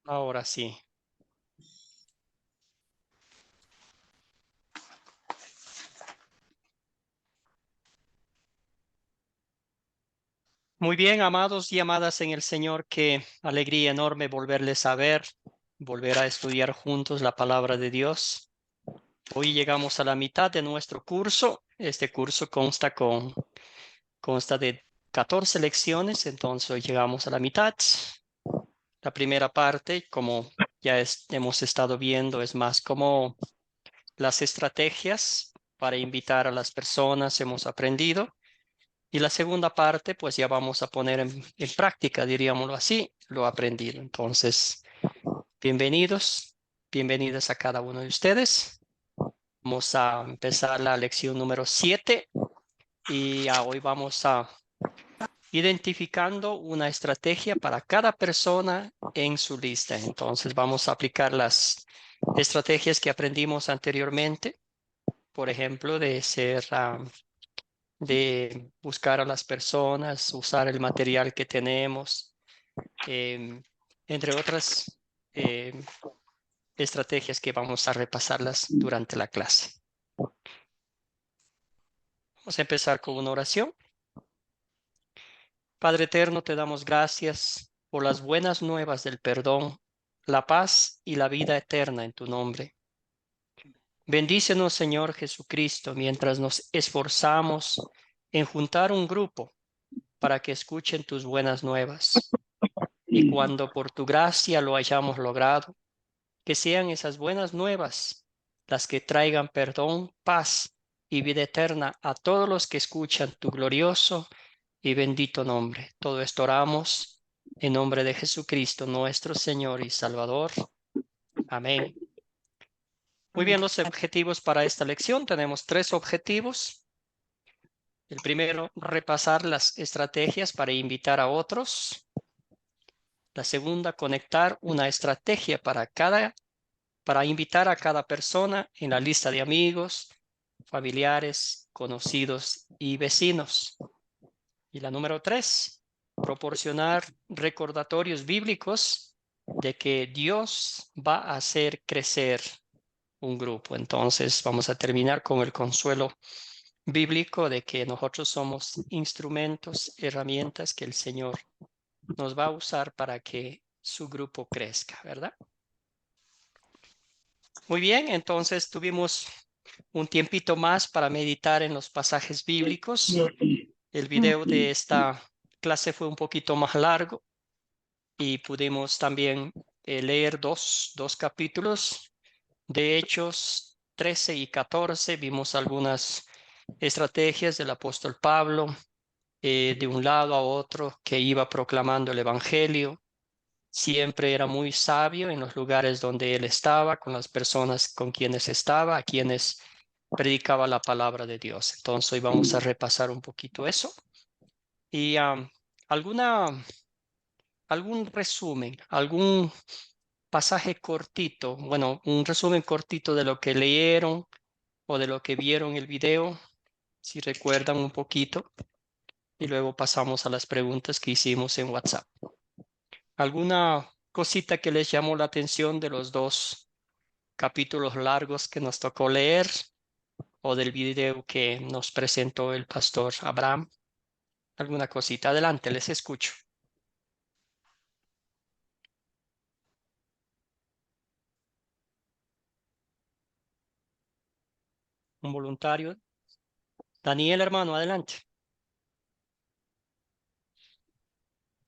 Ahora sí. Muy bien, amados y amadas en el Señor, qué alegría enorme volverles a ver, volver a estudiar juntos la palabra de Dios. Hoy llegamos a la mitad de nuestro curso. Este curso consta de 14 lecciones, entonces hoy llegamos a la mitad. La primera parte, como ya hemos estado viendo, es más como las estrategias para invitar a las personas, hemos aprendido. Y la segunda parte, pues ya vamos a poner en práctica, diríamoslo así, lo aprendido. Entonces, bienvenidos, bienvenidas a cada uno de ustedes. Vamos a empezar la lección número 7 y hoy vamos a identificando una estrategia para cada persona en su lista. Entonces, vamos a aplicar las estrategias que aprendimos anteriormente, por ejemplo, de buscar a las personas, usar el material que tenemos, eh, entre otras eh, estrategias que vamos a repasarlas durante la clase. Vamos a empezar con una oración. Padre eterno, te damos gracias por las buenas nuevas del perdón, la paz y la vida eterna en tu nombre. Bendícenos, Señor Jesucristo, mientras nos esforzamos en juntar un grupo para que escuchen tus buenas nuevas. Y cuando por tu gracia lo hayamos logrado, que sean esas buenas nuevas las que traigan perdón, paz y vida eterna a todos los que escuchan tu glorioso y bendito nombre. Todo esto oramos en nombre de Jesucristo, nuestro Señor y Salvador. Amén. Muy bien, los objetivos para esta lección. Tenemos 3 objetivos. El primero, repasar las estrategias para invitar a otros. La segunda, conectar una estrategia para invitar a cada persona en la lista de amigos, familiares, conocidos y vecinos. Y la número 3, proporcionar recordatorios bíblicos de que Dios va a hacer crecer un grupo. Entonces vamos a terminar con el consuelo bíblico de que nosotros somos instrumentos, herramientas que el Señor nos va a usar para que su grupo crezca, ¿verdad? Muy bien, entonces tuvimos un tiempito más para meditar en los pasajes bíblicos. El video de esta clase fue un poquito más largo y pudimos también leer dos capítulos de Hechos 13 y 14. Vimos algunas estrategias del apóstol Pablo de un lado a otro que iba proclamando el evangelio. Siempre era muy sabio en los lugares donde él estaba, con las personas con quienes estaba, a quienes predicaba la palabra de Dios. Entonces hoy vamos a repasar un poquito eso. Y alguna, algún resumen, algún pasaje cortito, bueno, un resumen cortito de lo que leyeron o de lo que vieron el video, si recuerdan un poquito, y luego pasamos a las preguntas que hicimos en WhatsApp. ¿Alguna cosita que les llamó la atención de los 2 capítulos largos que nos tocó leer o del video que nos presentó el pastor Abraham? ¿Alguna cosita? Adelante, les escucho. Un voluntario. Daniel, hermano, adelante.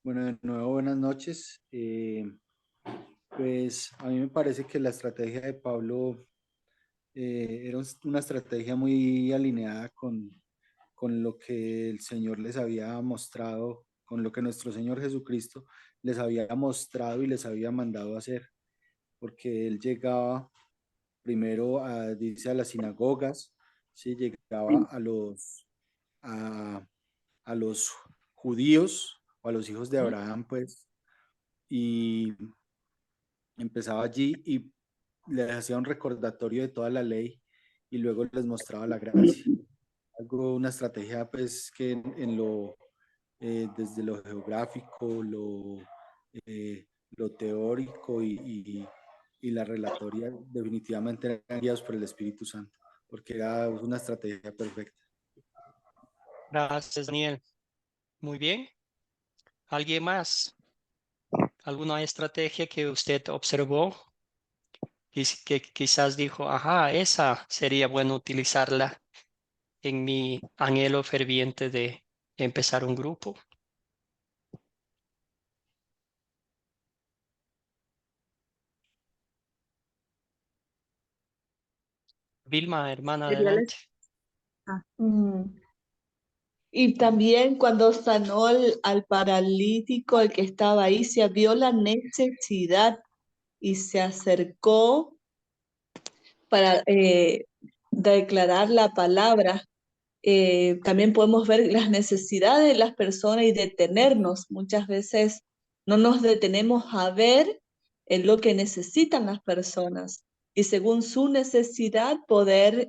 Bueno, de nuevo, buenas noches. Pues a mí me parece que la estrategia de Pablo era una estrategia muy alineada con lo que el Señor les había mostrado, con lo que nuestro Señor Jesucristo les había mostrado y les había mandado hacer, porque él llegaba primero dice, a las sinagogas, ¿sí? Llegaba a, a los judíos o a los hijos de Abraham, pues, y empezaba allí y les hacía un recordatorio de toda la ley y luego les mostraba la gracia. Algo, una estrategia pues que desde lo geográfico, eh, lo teórico y la relatoria definitivamente eran guiados por el Espíritu Santo, porque era una estrategia perfecta. Gracias, Daniel. Muy bien. ¿Alguien más? ¿Alguna estrategia que usted observó? Que quizás dijo, ajá, esa sería bueno utilizarla en mi anhelo ferviente de empezar un grupo. Vilma, hermana, Sería adelante. ah, Y también cuando sanó al paralítico, el que estaba ahí, se vio la necesidad y se acercó para declarar la palabra. También podemos ver las necesidades de las personas y detenernos. Muchas veces no nos detenemos a ver en lo que necesitan las personas y según su necesidad poder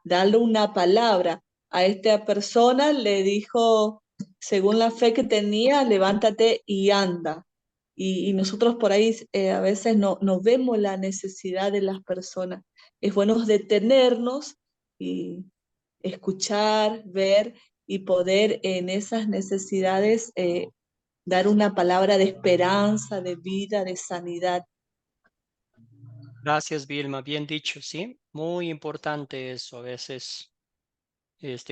darle una palabra. A esta persona le dijo, según la fe que tenía, levántate y anda. Y nosotros por ahí a veces no vemos la necesidad de las personas. Es bueno detenernos y escuchar, ver y poder en esas necesidades dar una palabra de esperanza, de vida, de sanidad. Gracias, Vilma. Bien dicho, sí. Muy importante eso. A veces,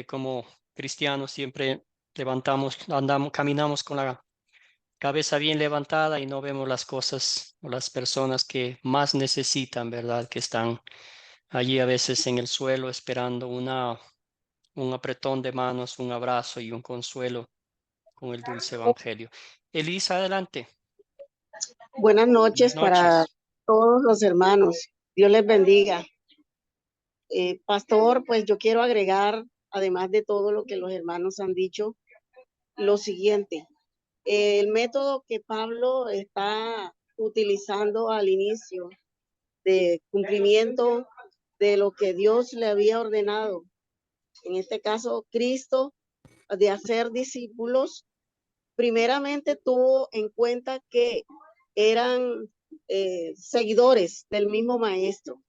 como cristianos siempre andamos, caminamos con la cabeza bien levantada y no vemos las cosas o las personas que más necesitan, ¿verdad? Que están allí a veces en el suelo esperando un apretón de manos, un abrazo y un consuelo con el dulce evangelio. Elisa, adelante. Buenas Buenas noches para noches. todos los hermanos. Dios les bendiga. Pastor, pues yo quiero agregar, además de todo lo que los hermanos han dicho, lo siguiente. El método que Pablo está utilizando al inicio de cumplimiento de lo que Dios le había ordenado, en este caso Cristo, de hacer discípulos, primeramente tuvo en cuenta que eran seguidores del mismo maestro.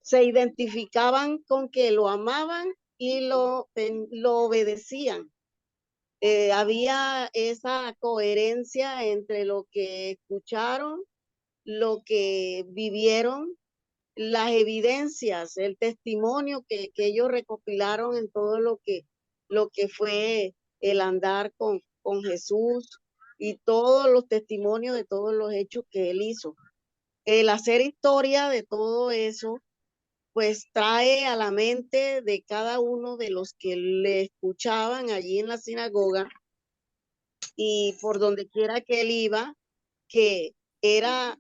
Se identificaban con que lo amaban y lo obedecían. Había esa coherencia entre lo que escucharon, lo que vivieron, las evidencias, el testimonio que ellos recopilaron en todo lo que fue el andar con Jesús y todos los testimonios de todos los hechos que él hizo. El hacer historia de todo eso, pues trae a la mente de cada uno de los que le escuchaban allí en la sinagoga y por donde quiera que él iba, que era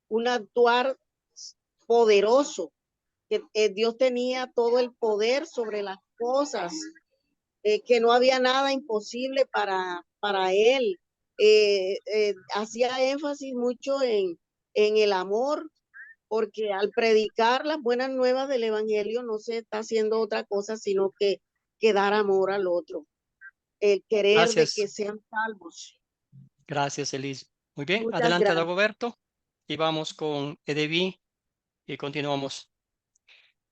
un actuar poderoso, que Dios tenía todo el poder sobre las cosas, que no había nada imposible para él. Hacía énfasis mucho en el amor, porque al predicar las buenas nuevas del Evangelio no se está haciendo otra cosa, sino que dar amor al otro, el querer de que Gracias. sean salvos. Gracias, Elisa. Muy bien. Muchas Adelante, gracias. Dagoberto. Y vamos con Edeví y continuamos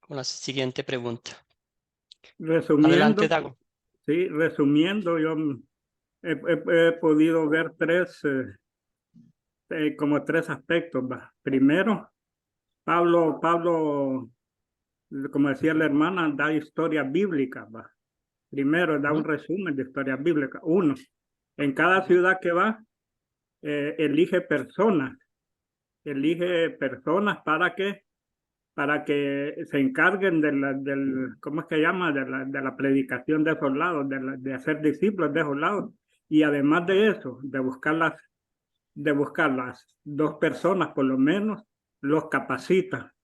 con la siguiente pregunta. Resumiendo, Adelante, Dago. sí, resumiendo, yo he podido ver como tres aspectos, ¿va? Primero, Pablo, como decía la hermana, da historias bíblicas, ¿va? Primero, da un resumen de historias bíblicas. Uno, en cada ciudad que va, elige personas para que se encarguen ¿cómo es que llama? De la predicación de esos lados, de hacer discípulos de esos lados. Y además de eso, de buscar las dos personas por lo menos, los capacita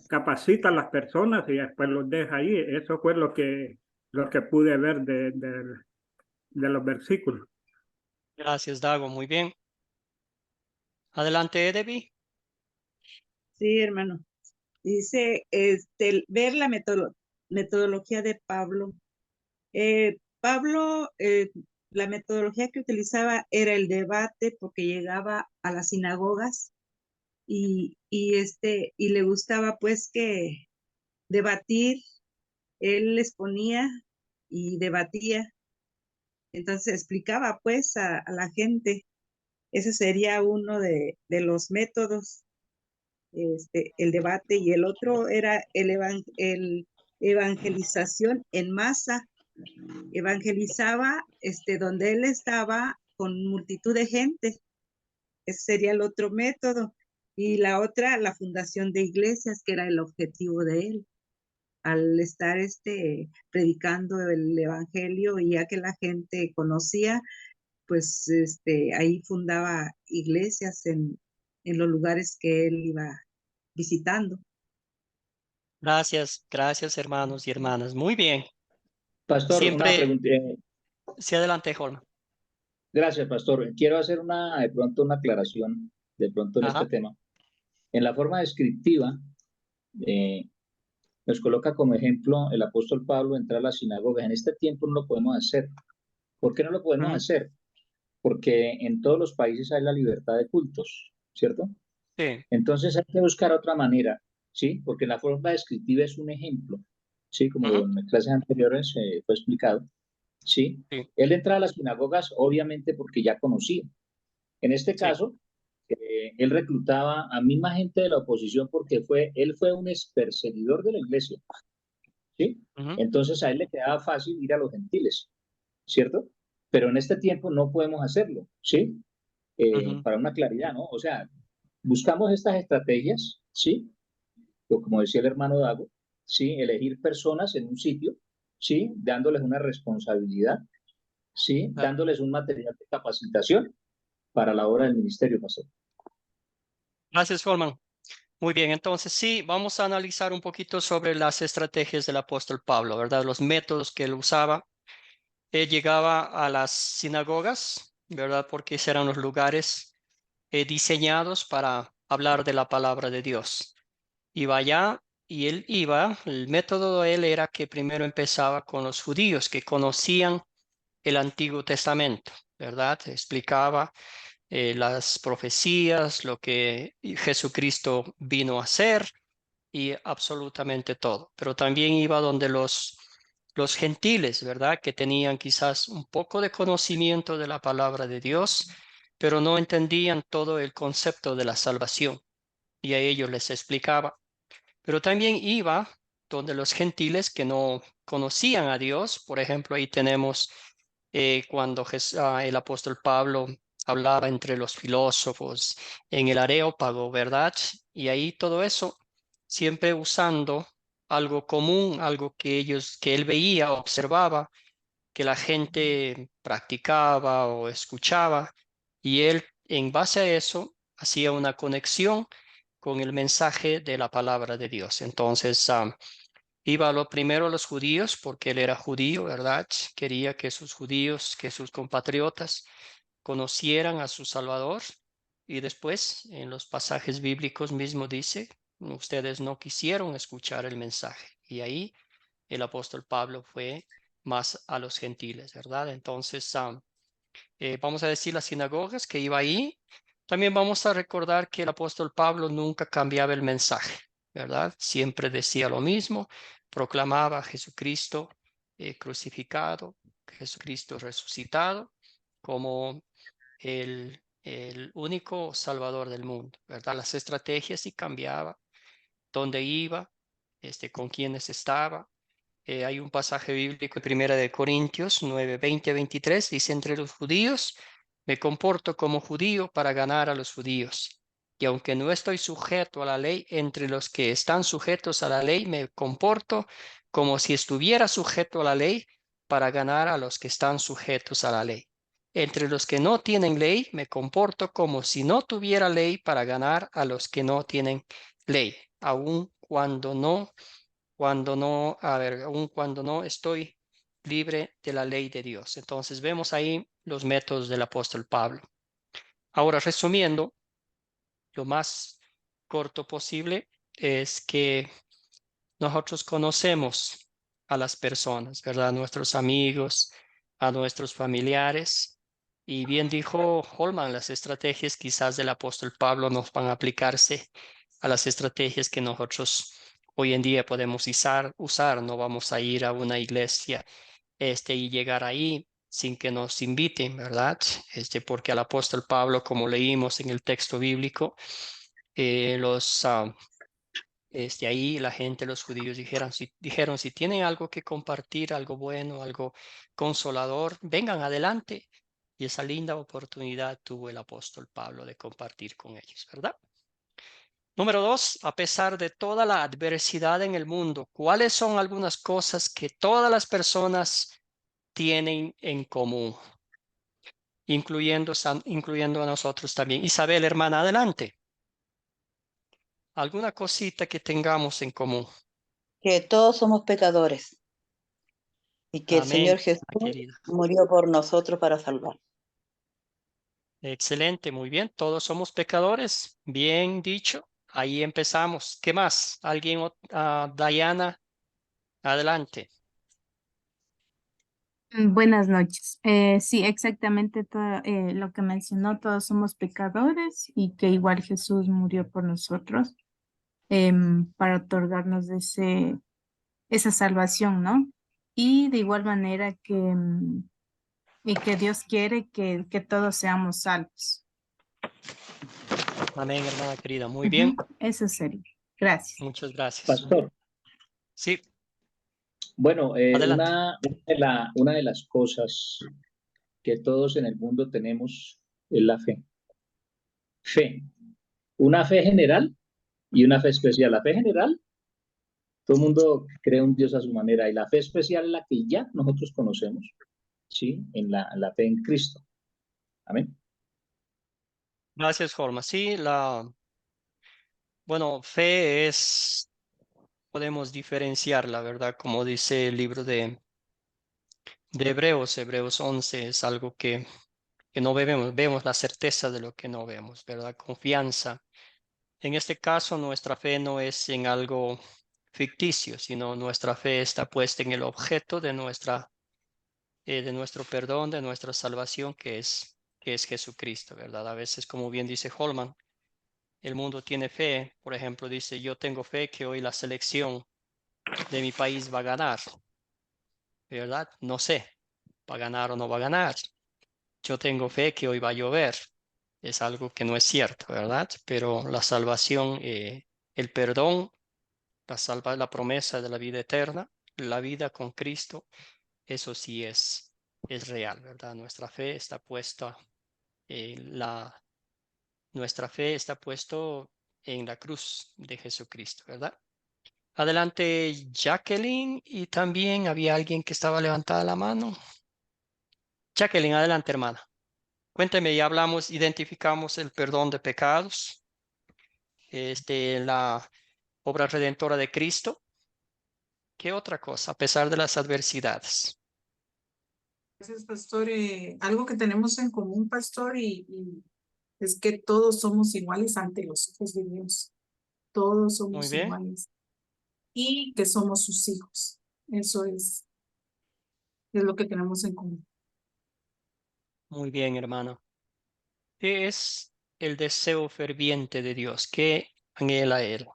a las personas y después los deja ahí. Eso fue lo que pude ver de los versículos. Gracias, Dago. Muy bien. Adelante, Edeví. Sí, hermano. Dice, ver la metodología de Pablo. Pablo la metodología que utilizaba era el debate, porque llegaba a las sinagogas y le gustaba pues que debatir. Él les ponía y debatía, entonces explicaba pues a la gente. Ese sería uno de los métodos, el debate, y el otro era el evangelización en masa. Evangelizaba donde él estaba con multitud de gente. Ese sería el otro método. Y la otra, la fundación de iglesias, que era el objetivo de él. Al estar predicando el evangelio, y ya que la gente conocía, pues ahí fundaba iglesias en los lugares que él iba visitando. Gracias, gracias hermanos y hermanas. Muy bien. Pastor, una Siempre, pregunta. sí, adelante, Holman. Gracias, Pastor. Quiero hacer de pronto una aclaración, de pronto en este Ajá. tema. En la forma descriptiva, nos coloca como ejemplo el apóstol Pablo entrar a las sinagogas. En este tiempo no lo podemos hacer. ¿Por qué no lo podemos hacer? Porque en todos los países hay la libertad de cultos, ¿cierto? Sí. Entonces hay que buscar otra manera, ¿sí? Porque la forma descriptiva es un ejemplo, ¿sí? Como en clases anteriores fue explicado, ¿sí? Sí. Él entra a las sinagogas obviamente porque ya conocía. En este Sí. caso, él reclutaba a misma gente de la oposición porque él fue un perseguidor de la iglesia, ¿sí? Entonces a él le quedaba fácil ir a los gentiles, ¿cierto? Pero en este tiempo no podemos hacerlo, ¿sí? Para una claridad, ¿no? O sea, buscamos estas estrategias, ¿sí? O como decía el hermano Dago, ¿sí? Elegir personas en un sitio, ¿sí? Dándoles una responsabilidad, ¿sí? Dándoles un material de capacitación para la obra del ministerio, pastor. Gracias, Holman. Muy bien, entonces sí, vamos a analizar un poquito sobre las estrategias del apóstol Pablo, ¿verdad? Los métodos que él usaba. Él llegaba a las sinagogas, ¿verdad? Porque esos eran los lugares diseñados para hablar de la palabra de Dios. Iba allá y él iba, el método de él era que primero empezaba con los judíos que conocían el Antiguo Testamento, ¿verdad? Explicaba las profecías, lo que Jesucristo vino a hacer y absolutamente todo. Pero también iba donde los gentiles, ¿verdad? Que tenían quizás un poco de conocimiento de la palabra de Dios, pero no entendían todo el concepto de la salvación. Y a ellos les explicaba. Pero también iba donde los gentiles que no conocían a Dios. Por ejemplo, ahí tenemos cuando el apóstol Pablo hablaba entre los filósofos en el Areópago, ¿verdad? Y ahí todo eso siempre usando algo común, algo que él veía, observaba, que la gente practicaba o escuchaba, y él en base a eso hacía una conexión con el mensaje de la palabra de Dios. Entonces, iba lo primero a los judíos porque él era judío, ¿verdad? Quería que sus judíos, que sus compatriotas conocieran a su Salvador. Y después, en los pasajes bíblicos mismo dice, ustedes no quisieron escuchar el mensaje. Y ahí el apóstol Pablo fue más a los gentiles, ¿verdad? Entonces, vamos a decir las sinagogas que iba ahí. También vamos a recordar que el apóstol Pablo nunca cambiaba el mensaje, ¿verdad? Siempre decía lo mismo, proclamaba a Jesucristo crucificado, Jesucristo resucitado como el único salvador del mundo, ¿verdad? Las estrategias sí cambiaba, dónde iba, con quiénes estaba. Hay un pasaje bíblico en Primera de Corintios 9, 20, 23, dice, entre los judíos me comporto como judío para ganar a los judíos. Y aunque no estoy sujeto a la ley, entre los que están sujetos a la ley me comporto como si estuviera sujeto a la ley para ganar a los que están sujetos a la ley. Entre los que no tienen ley me comporto como si no tuviera ley para ganar a los que no tienen ley, aun aun cuando no estoy libre de la ley de Dios. Entonces vemos ahí los métodos del apóstol Pablo. Ahora, resumiendo, lo más corto posible es que nosotros conocemos a las personas, ¿verdad? Nuestros amigos, a nuestros familiares. Y bien dijo Holman, las estrategias quizás del apóstol Pablo nos van a aplicarse a las estrategias que nosotros hoy en día podemos usar. No vamos a ir a una iglesia y llegar ahí sin que nos inviten, ¿verdad? Porque al apóstol Pablo, como leímos en el texto bíblico, ahí la gente, los judíos dijeron, si tienen algo que compartir, algo bueno, algo consolador, vengan adelante. Y esa linda oportunidad tuvo el apóstol Pablo de compartir con ellos, ¿verdad? Número 2, a pesar de toda la adversidad en el mundo, ¿cuáles son algunas cosas que todas las personas tienen en común? Incluyendo a nosotros también. Isabel, hermana, adelante. ¿Alguna cosita que tengamos en común? Que todos somos pecadores y que el Amén, Señor Jesús querida. murió por nosotros para salvar. Excelente, muy bien. Todos somos pecadores. Bien dicho. Ahí empezamos. ¿Qué más? ¿Alguien? Diana, adelante. Buenas noches. Sí, exactamente todo, lo que mencionó, todos somos pecadores y que igual Jesús murió por nosotros para otorgarnos esa salvación, ¿no? Y de igual manera y que Dios quiere que todos seamos salvos. Amén, hermana querida. Muy bien. Eso sería. Gracias. Muchas gracias. Pastor. Sí. Bueno, adelante. una de las cosas que todos en el mundo tenemos es la fe. Fe. Una fe general y una fe especial. La fe general, todo el mundo cree un Dios a su manera, y la fe especial es la que ya nosotros conocemos, ¿sí? En la fe en Cristo. Amén. Gracias, Jorma. Sí, bueno, fe podemos diferenciarla, ¿verdad? Como dice el libro de Hebreos 11, es algo que no vemos la certeza de lo que no vemos, ¿verdad? Confianza. En este caso, nuestra fe no es en algo ficticio, sino nuestra fe está puesta en el objeto de nuestro perdón, de nuestra salvación, que es Jesucristo, ¿verdad? A veces, como bien dice Holman, el mundo tiene fe. Por ejemplo, dice, yo tengo fe que hoy la selección de mi país va a ganar, ¿verdad? No sé, va a ganar o no va a ganar. Yo tengo fe que hoy va a llover. Es algo que no es cierto, ¿verdad? Pero la salvación, el perdón, la promesa de la vida eterna, la vida con Cristo, eso sí es real, ¿verdad? Nuestra fe está puesta nuestra fe está puesto en la cruz de Jesucristo, ¿verdad? Adelante, Jacqueline, y también había alguien que estaba levantada la mano. Jacqueline, adelante, hermana. Cuénteme, ya hablamos, identificamos el perdón de pecados, la obra redentora de Cristo. ¿Qué otra cosa, a pesar de las adversidades? Gracias, pastor. Algo que tenemos en común, pastor, y es que todos somos iguales ante los ojos de Dios. Todos Muy somos bien. iguales. Y que somos sus hijos. Eso es lo que tenemos en común. Muy bien, hermano. ¿Qué es el deseo ferviente de Dios? ¿Qué anhela Él?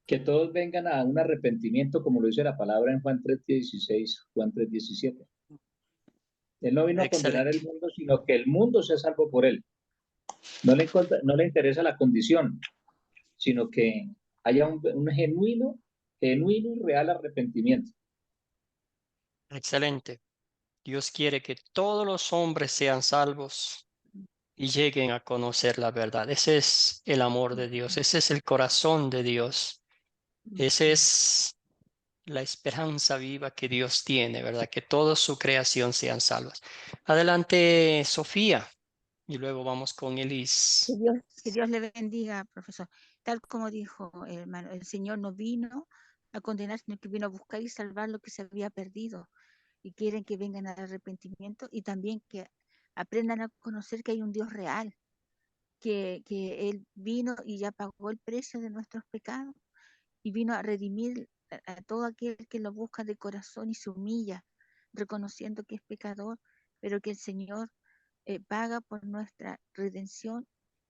Que todos vengan a un arrepentimiento, como lo dice la palabra en Juan 3:16, Juan 3:17. Él no vino a condenar el mundo, sino que el mundo sea salvo por él. No le interesa la condición, sino que haya un genuino y real arrepentimiento. Excelente. Dios quiere que todos los hombres sean salvos y lleguen a conocer la verdad. Ese es el amor de Dios, ese es el corazón de Dios, esa es la esperanza viva que Dios tiene, ¿verdad? Que toda su creación sean salvas. Adelante, Sofía, y luego vamos con Elis. Que Dios le bendiga, profesor. Tal como dijo hermano, el Señor no vino a condenar, sino que vino a buscar y salvar lo que se había perdido. Y quieren que vengan al arrepentimiento y también que aprendan a conocer que hay un Dios real, que Él vino y ya pagó el precio de nuestros pecados y vino a redimir a todo aquel que lo busca de corazón y se humilla, reconociendo que es pecador, pero que el Señor paga por nuestra redención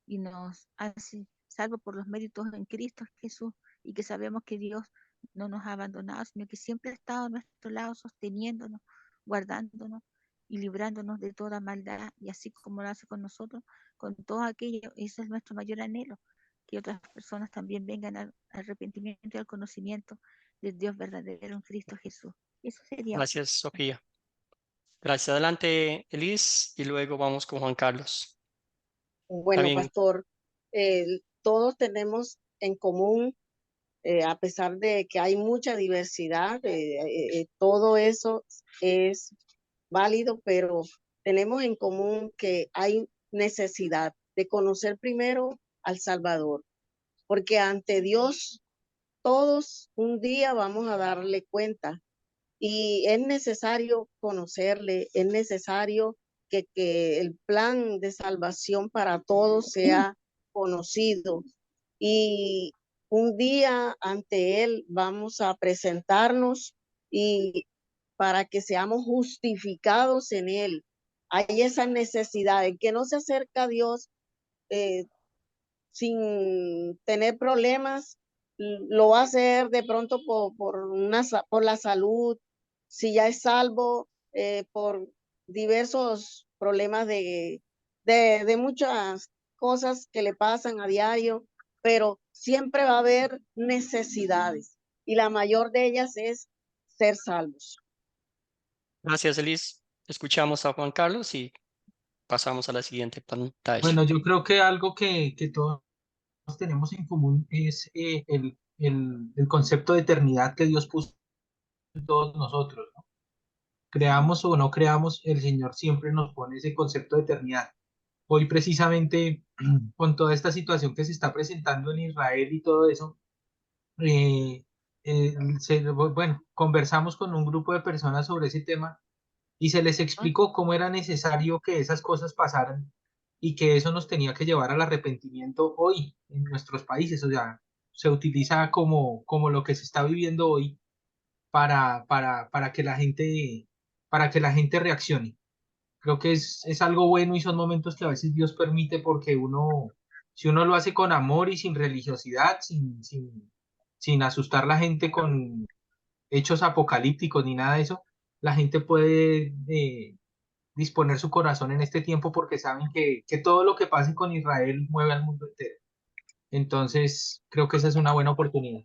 y nos hace salvo por los méritos en Cristo Jesús, y que sabemos que Dios no nos ha abandonado, sino que siempre ha estado a nuestro lado, sosteniéndonos, guardándonos y librándonos de toda maldad, y así como lo hace con nosotros, con todo aquello. Ese es nuestro mayor anhelo, que otras personas también vengan al arrepentimiento y al conocimiento del Dios verdadero en Cristo Jesús. Eso sería. Gracias, Sofía. Gracias. Adelante, Elis, y luego vamos con Juan Carlos. Bueno, También. pastor, todos tenemos en común, a pesar de que hay mucha diversidad, todo eso es válido, pero tenemos en común que hay necesidad de conocer primero al Salvador, porque ante Dios todos un día vamos a darle cuenta y es necesario conocerle, es necesario que el plan de salvación para todos sea conocido, y un día ante Él vamos a presentarnos y para que seamos justificados en Él. Hay esa necesidad. El que no se acerca a Dios sin tener problemas, lo va a hacer de pronto por la salud, si ya es salvo, por diversos problemas de muchas cosas que le pasan a diario, pero siempre va a haber necesidades y la mayor de ellas es ser salvos. Gracias, Elis. Escuchamos a Juan Carlos y pasamos a la siguiente pantalla. Bueno, yo creo que algo que todos tenemos en común es el concepto de eternidad que Dios puso en todos nosotros, ¿no? Creamos o no creamos, el Señor siempre nos pone ese concepto de eternidad. Hoy precisamente con toda esta situación que se está presentando en Israel y todo eso, bueno, conversamos con un grupo de personas sobre ese tema y se les explicó cómo era necesario que esas cosas pasaran y que eso nos tenía que llevar al arrepentimiento hoy en nuestros países. O sea, se utiliza como lo que se está viviendo hoy para que para que la gente reaccione. Creo que es algo bueno y son momentos que a veces Dios permite porque si uno lo hace con amor y sin religiosidad, sin asustar a la gente con hechos apocalípticos ni nada de eso, la gente puede disponer su corazón en este tiempo porque saben que todo lo que pase con Israel mueve al mundo entero. Entonces, creo que esa es una buena oportunidad.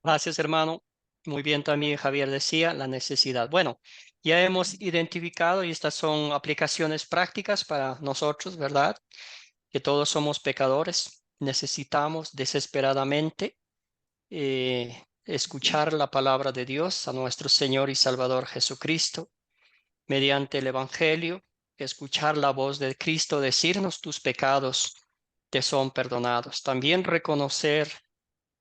Gracias, hermano. Muy bien, también Javier decía la necesidad. Bueno, ya hemos identificado, y estas son aplicaciones prácticas para nosotros, ¿verdad? Que todos somos pecadores, necesitamos desesperadamente escuchar la palabra de Dios, a nuestro Señor y Salvador Jesucristo, mediante el Evangelio, escuchar la voz de Cristo decirnos tus pecados te son perdonados. También reconocer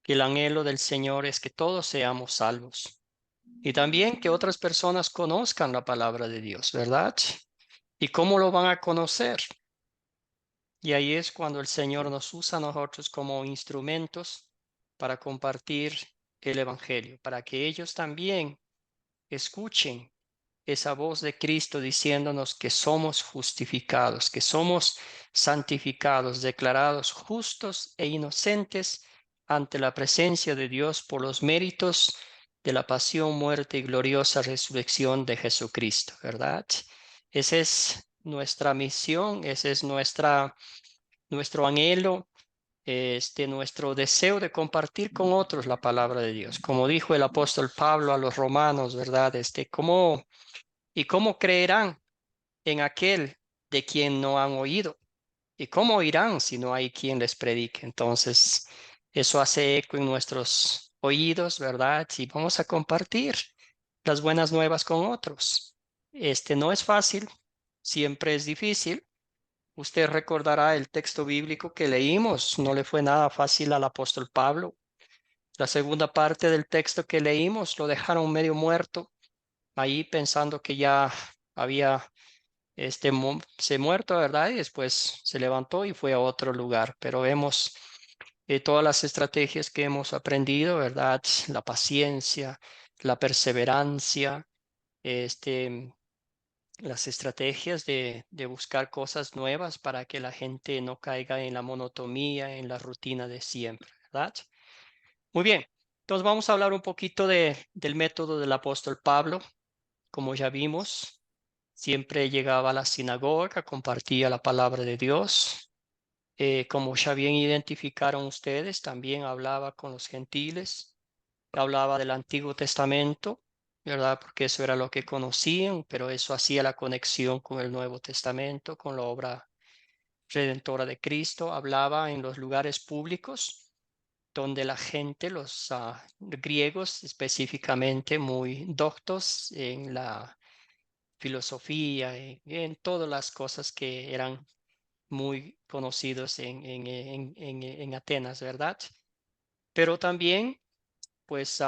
que el anhelo del Señor es que todos seamos salvos. Y también que otras personas conozcan la palabra de Dios, ¿verdad? ¿Y cómo lo van a conocer? Y ahí es cuando el Señor nos usa a nosotros como instrumentos para compartir el Evangelio, para que ellos también escuchen esa voz de Cristo diciéndonos que somos justificados, que somos santificados, declarados justos e inocentes ante la presencia de Dios por los méritos de la pasión, muerte y gloriosa resurrección de Jesucristo, ¿verdad? Esa es nuestra misión, ese es nuestro anhelo, nuestro deseo de compartir con otros la palabra de Dios. Como dijo el apóstol Pablo a los romanos, ¿verdad? ¿Cómo creerán en aquel de quien no han oído? ¿Y cómo oirán si no hay quien les predique? Entonces, eso hace eco en nuestros oídos, ¿verdad? Y vamos a compartir las buenas nuevas con otros. No es fácil, siempre es difícil. Usted recordará el texto bíblico que leímos, no le fue nada fácil al apóstol Pablo. La segunda parte del texto que leímos lo dejaron medio muerto, ahí pensando que ya había se muerto, ¿verdad? Y después se levantó y fue a otro lugar. Pero vemos todas las estrategias que hemos aprendido, ¿verdad? La paciencia, la perseverancia, las estrategias de buscar cosas nuevas para que la gente no caiga en la monotonía, en la rutina de siempre, ¿verdad? Muy bien, entonces vamos a hablar un poquito del método del apóstol Pablo. Como ya vimos, siempre llegaba a la sinagoga, compartía la palabra de Dios. Como ya bien identificaron ustedes, también hablaba con los gentiles, hablaba del Antiguo Testamento, ¿verdad? Porque eso era lo que conocían, pero eso hacía la conexión con el Nuevo Testamento, con la obra redentora de Cristo. Hablaba en los lugares públicos donde la gente, los griegos específicamente, muy doctos en la filosofía, en todas las cosas que eran muy conocidos en Atenas, ¿verdad? Pero también, pues,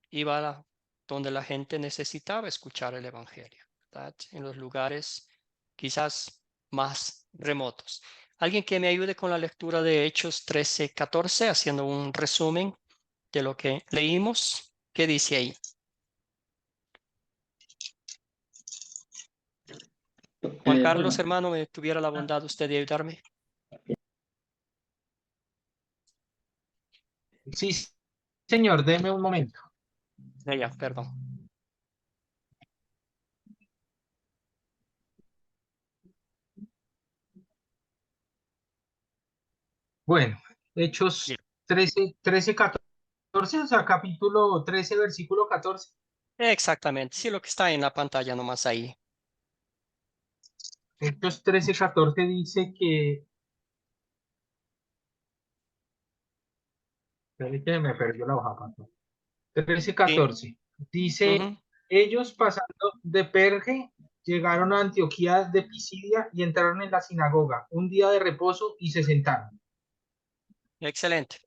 iba donde la gente necesitaba escuchar el Evangelio, ¿verdad? En los lugares quizás más remotos. Alguien que me ayude con la lectura de Hechos 13:14, haciendo un resumen de lo que leímos. ¿Qué dice ahí? Juan Carlos, Bueno, hermano, ¿me tuviera la bondad usted de ayudarme? Sí, señor, deme un momento. Ya, perdón. Bueno, Hechos Bien. 13, 14, o sea, capítulo 13, versículo 14. Exactamente, sí, lo que está en la pantalla nomás ahí. Hechos 13, 14 dice que... Espere que me perdió la hoja, pastor. 13, Sí. 14. Dice, Ujú. ellos pasando de Perge, llegaron a Antioquía de Pisidia y entraron en la sinagoga, un día de reposo, y se sentaron. Excelente.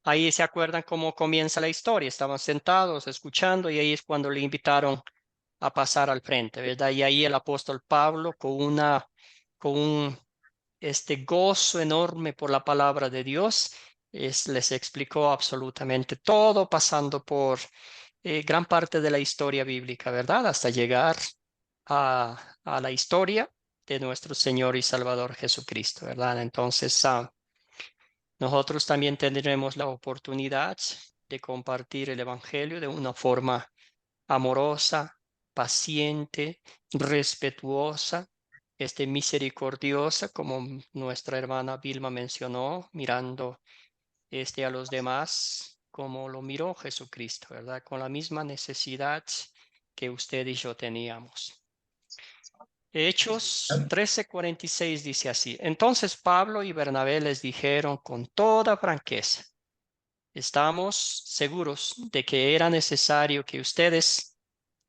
Ahí se acuerdan cómo comienza la historia. Estaban sentados escuchando y ahí es cuando le invitaron a pasar al frente, ¿verdad? Y ahí el apóstol Pablo con un gozo enorme por la palabra de Dios, les explicó absolutamente todo, pasando por gran parte de la historia bíblica, ¿verdad? Hasta llegar a la historia de nuestro Señor y Salvador Jesucristo, ¿verdad? Entonces, nosotros también tendremos la oportunidad de compartir el Evangelio de una forma amorosa, paciente, respetuosa, misericordiosa, como nuestra hermana Vilma mencionó, mirando a los demás como lo miró Jesucristo, ¿verdad? Con la misma necesidad que usted y yo teníamos. Hechos 13:46 dice así: entonces Pablo y Bernabé les dijeron con toda franqueza: estamos seguros de que era necesario que ustedes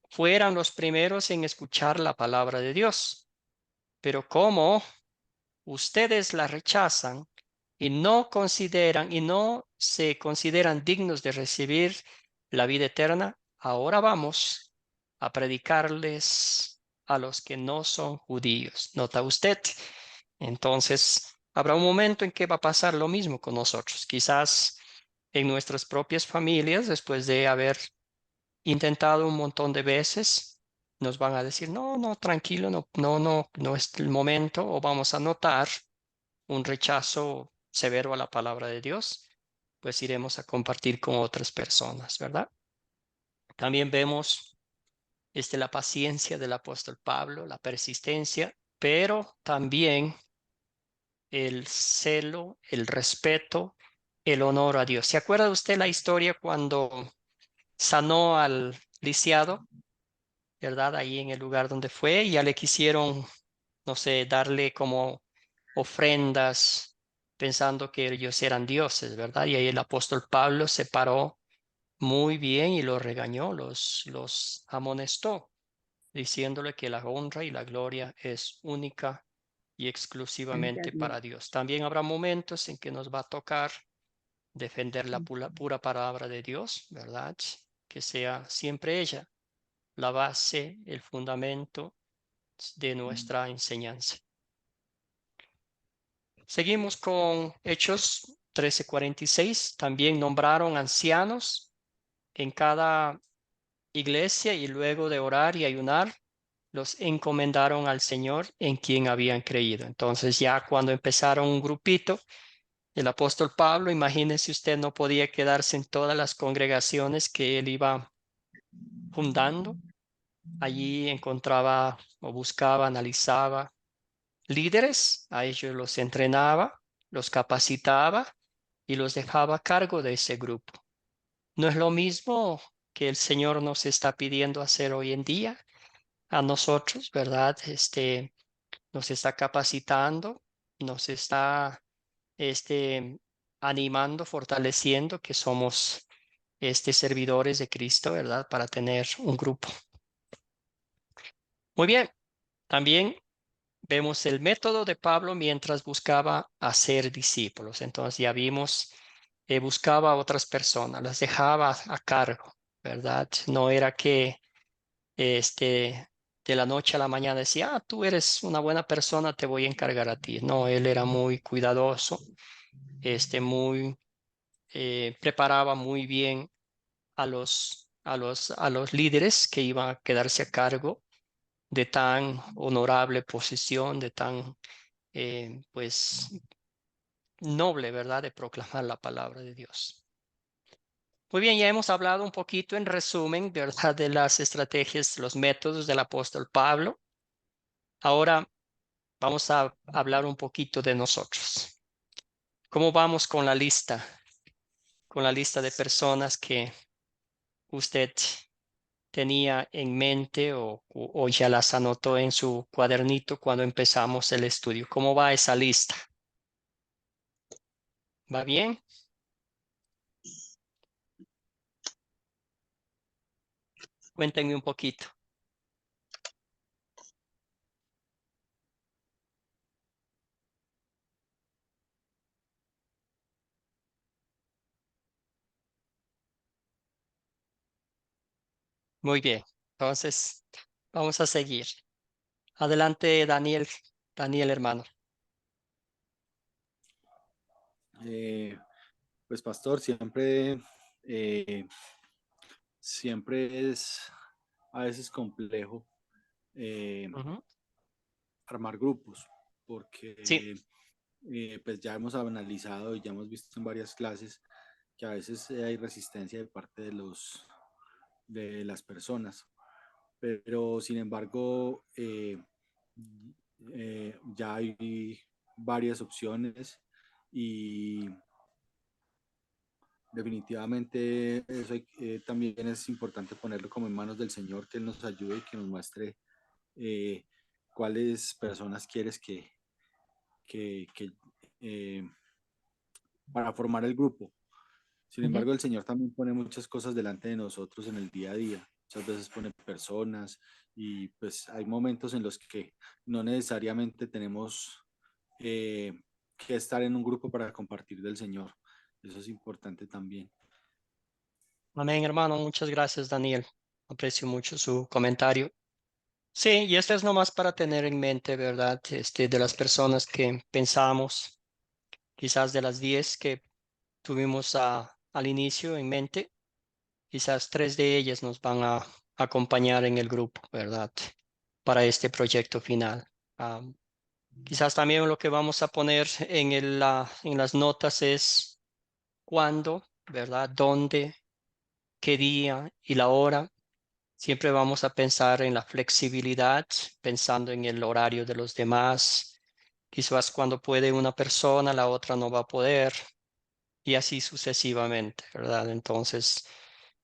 fueran los primeros en escuchar la palabra de Dios, pero como ustedes la rechazan y no se consideran dignos de recibir la vida eterna, ahora vamos a predicarles a los que no son judíos. ¿Nota usted? Entonces, habrá un momento en que va a pasar lo mismo con nosotros. Quizás en nuestras propias familias, después de haber intentado un montón de veces, nos van a decir, no, no, tranquilo, no es el momento, o vamos a notar un rechazo severo a la palabra de Dios, pues iremos a compartir con otras personas, ¿verdad? También vemos la paciencia del apóstol Pablo, la persistencia, pero también el celo, el respeto, el honor a Dios. ¿Se acuerda usted la historia cuando sanó al lisiado, verdad? Ahí en el lugar donde fue, y ya le quisieron, no sé, darle como ofrendas pensando que ellos eran dioses, ¿verdad? Y ahí el apóstol Pablo se paró muy bien y los regañó, los amonestó, diciéndole que la honra y la gloria es única y exclusivamente para Dios. También habrá momentos en que nos va a tocar defender la pura palabra de Dios, ¿verdad? Que sea siempre ella la base, el fundamento de nuestra enseñanza. Seguimos con Hechos 13:46, también nombraron ancianos en cada iglesia y luego de orar y ayunar, los encomendaron al Señor en quien habían creído. Entonces ya cuando empezaron un grupito, el apóstol Pablo, imagínese usted, no podía quedarse en todas las congregaciones que él iba fundando. Allí encontraba o buscaba, analizaba líderes, a ellos los entrenaba, los capacitaba y los dejaba a cargo de ese grupo. No es lo mismo que el Señor nos está pidiendo hacer hoy en día a nosotros, ¿verdad? Nos está capacitando, nos está animando, fortaleciendo que somos servidores de Cristo, ¿verdad? Para tener un grupo. Muy bien, también vemos el método de Pablo mientras buscaba hacer discípulos. Entonces ya vimos, buscaba a otras personas, las dejaba a cargo, ¿verdad? No era que de la noche a la mañana decía, tú eres una buena persona, te voy a encargar a ti. No, él era muy cuidadoso, preparaba muy bien a los líderes que iban a quedarse a cargo de tan honorable posición, de tan, pues, noble, ¿verdad?, de proclamar la palabra de Dios. Muy bien, ya hemos hablado un poquito en resumen, ¿verdad?, de las estrategias, los métodos del apóstol Pablo. Ahora vamos a hablar un poquito de nosotros. ¿Cómo vamos con la lista? Con la lista de personas que usted tenía en mente o ya las anotó en su cuadernito cuando empezamos el estudio. ¿Cómo va esa lista? ¿Va bien? Cuéntenme un poquito. Muy bien. Entonces, vamos a seguir. Adelante, Daniel. Daniel, hermano. Pues, pastor, siempre es a veces complejo armar grupos, porque Sí. pues ya hemos analizado y ya hemos visto en varias clases que a veces hay resistencia de parte de las personas, pero sin embargo ya hay varias opciones y definitivamente eso también es importante ponerlo como en manos del Señor, que Él nos ayude y que nos muestre cuáles personas quieres que para formar el grupo. Sin embargo, el Señor también pone muchas cosas delante de nosotros en el día a día. Muchas veces pone personas y pues hay momentos en los que no necesariamente tenemos que estar en un grupo para compartir del Señor. Eso es importante también. Amén, hermano. Muchas gracias, Daniel. Aprecio mucho su comentario. Sí, y esto es nomás para tener en mente, ¿verdad? De las personas que pensamos, quizás de las 10 que tuvimos al inicio en mente, quizás 3 de ellas nos van a acompañar en el grupo, ¿verdad? Para este proyecto final. Quizás también lo que vamos a poner en las notas es cuándo, ¿verdad? Dónde, qué día y la hora. Siempre vamos a pensar en la flexibilidad, pensando en el horario de los demás. Quizás cuando puede una persona, la otra no va a poder, y así sucesivamente, ¿verdad? Entonces,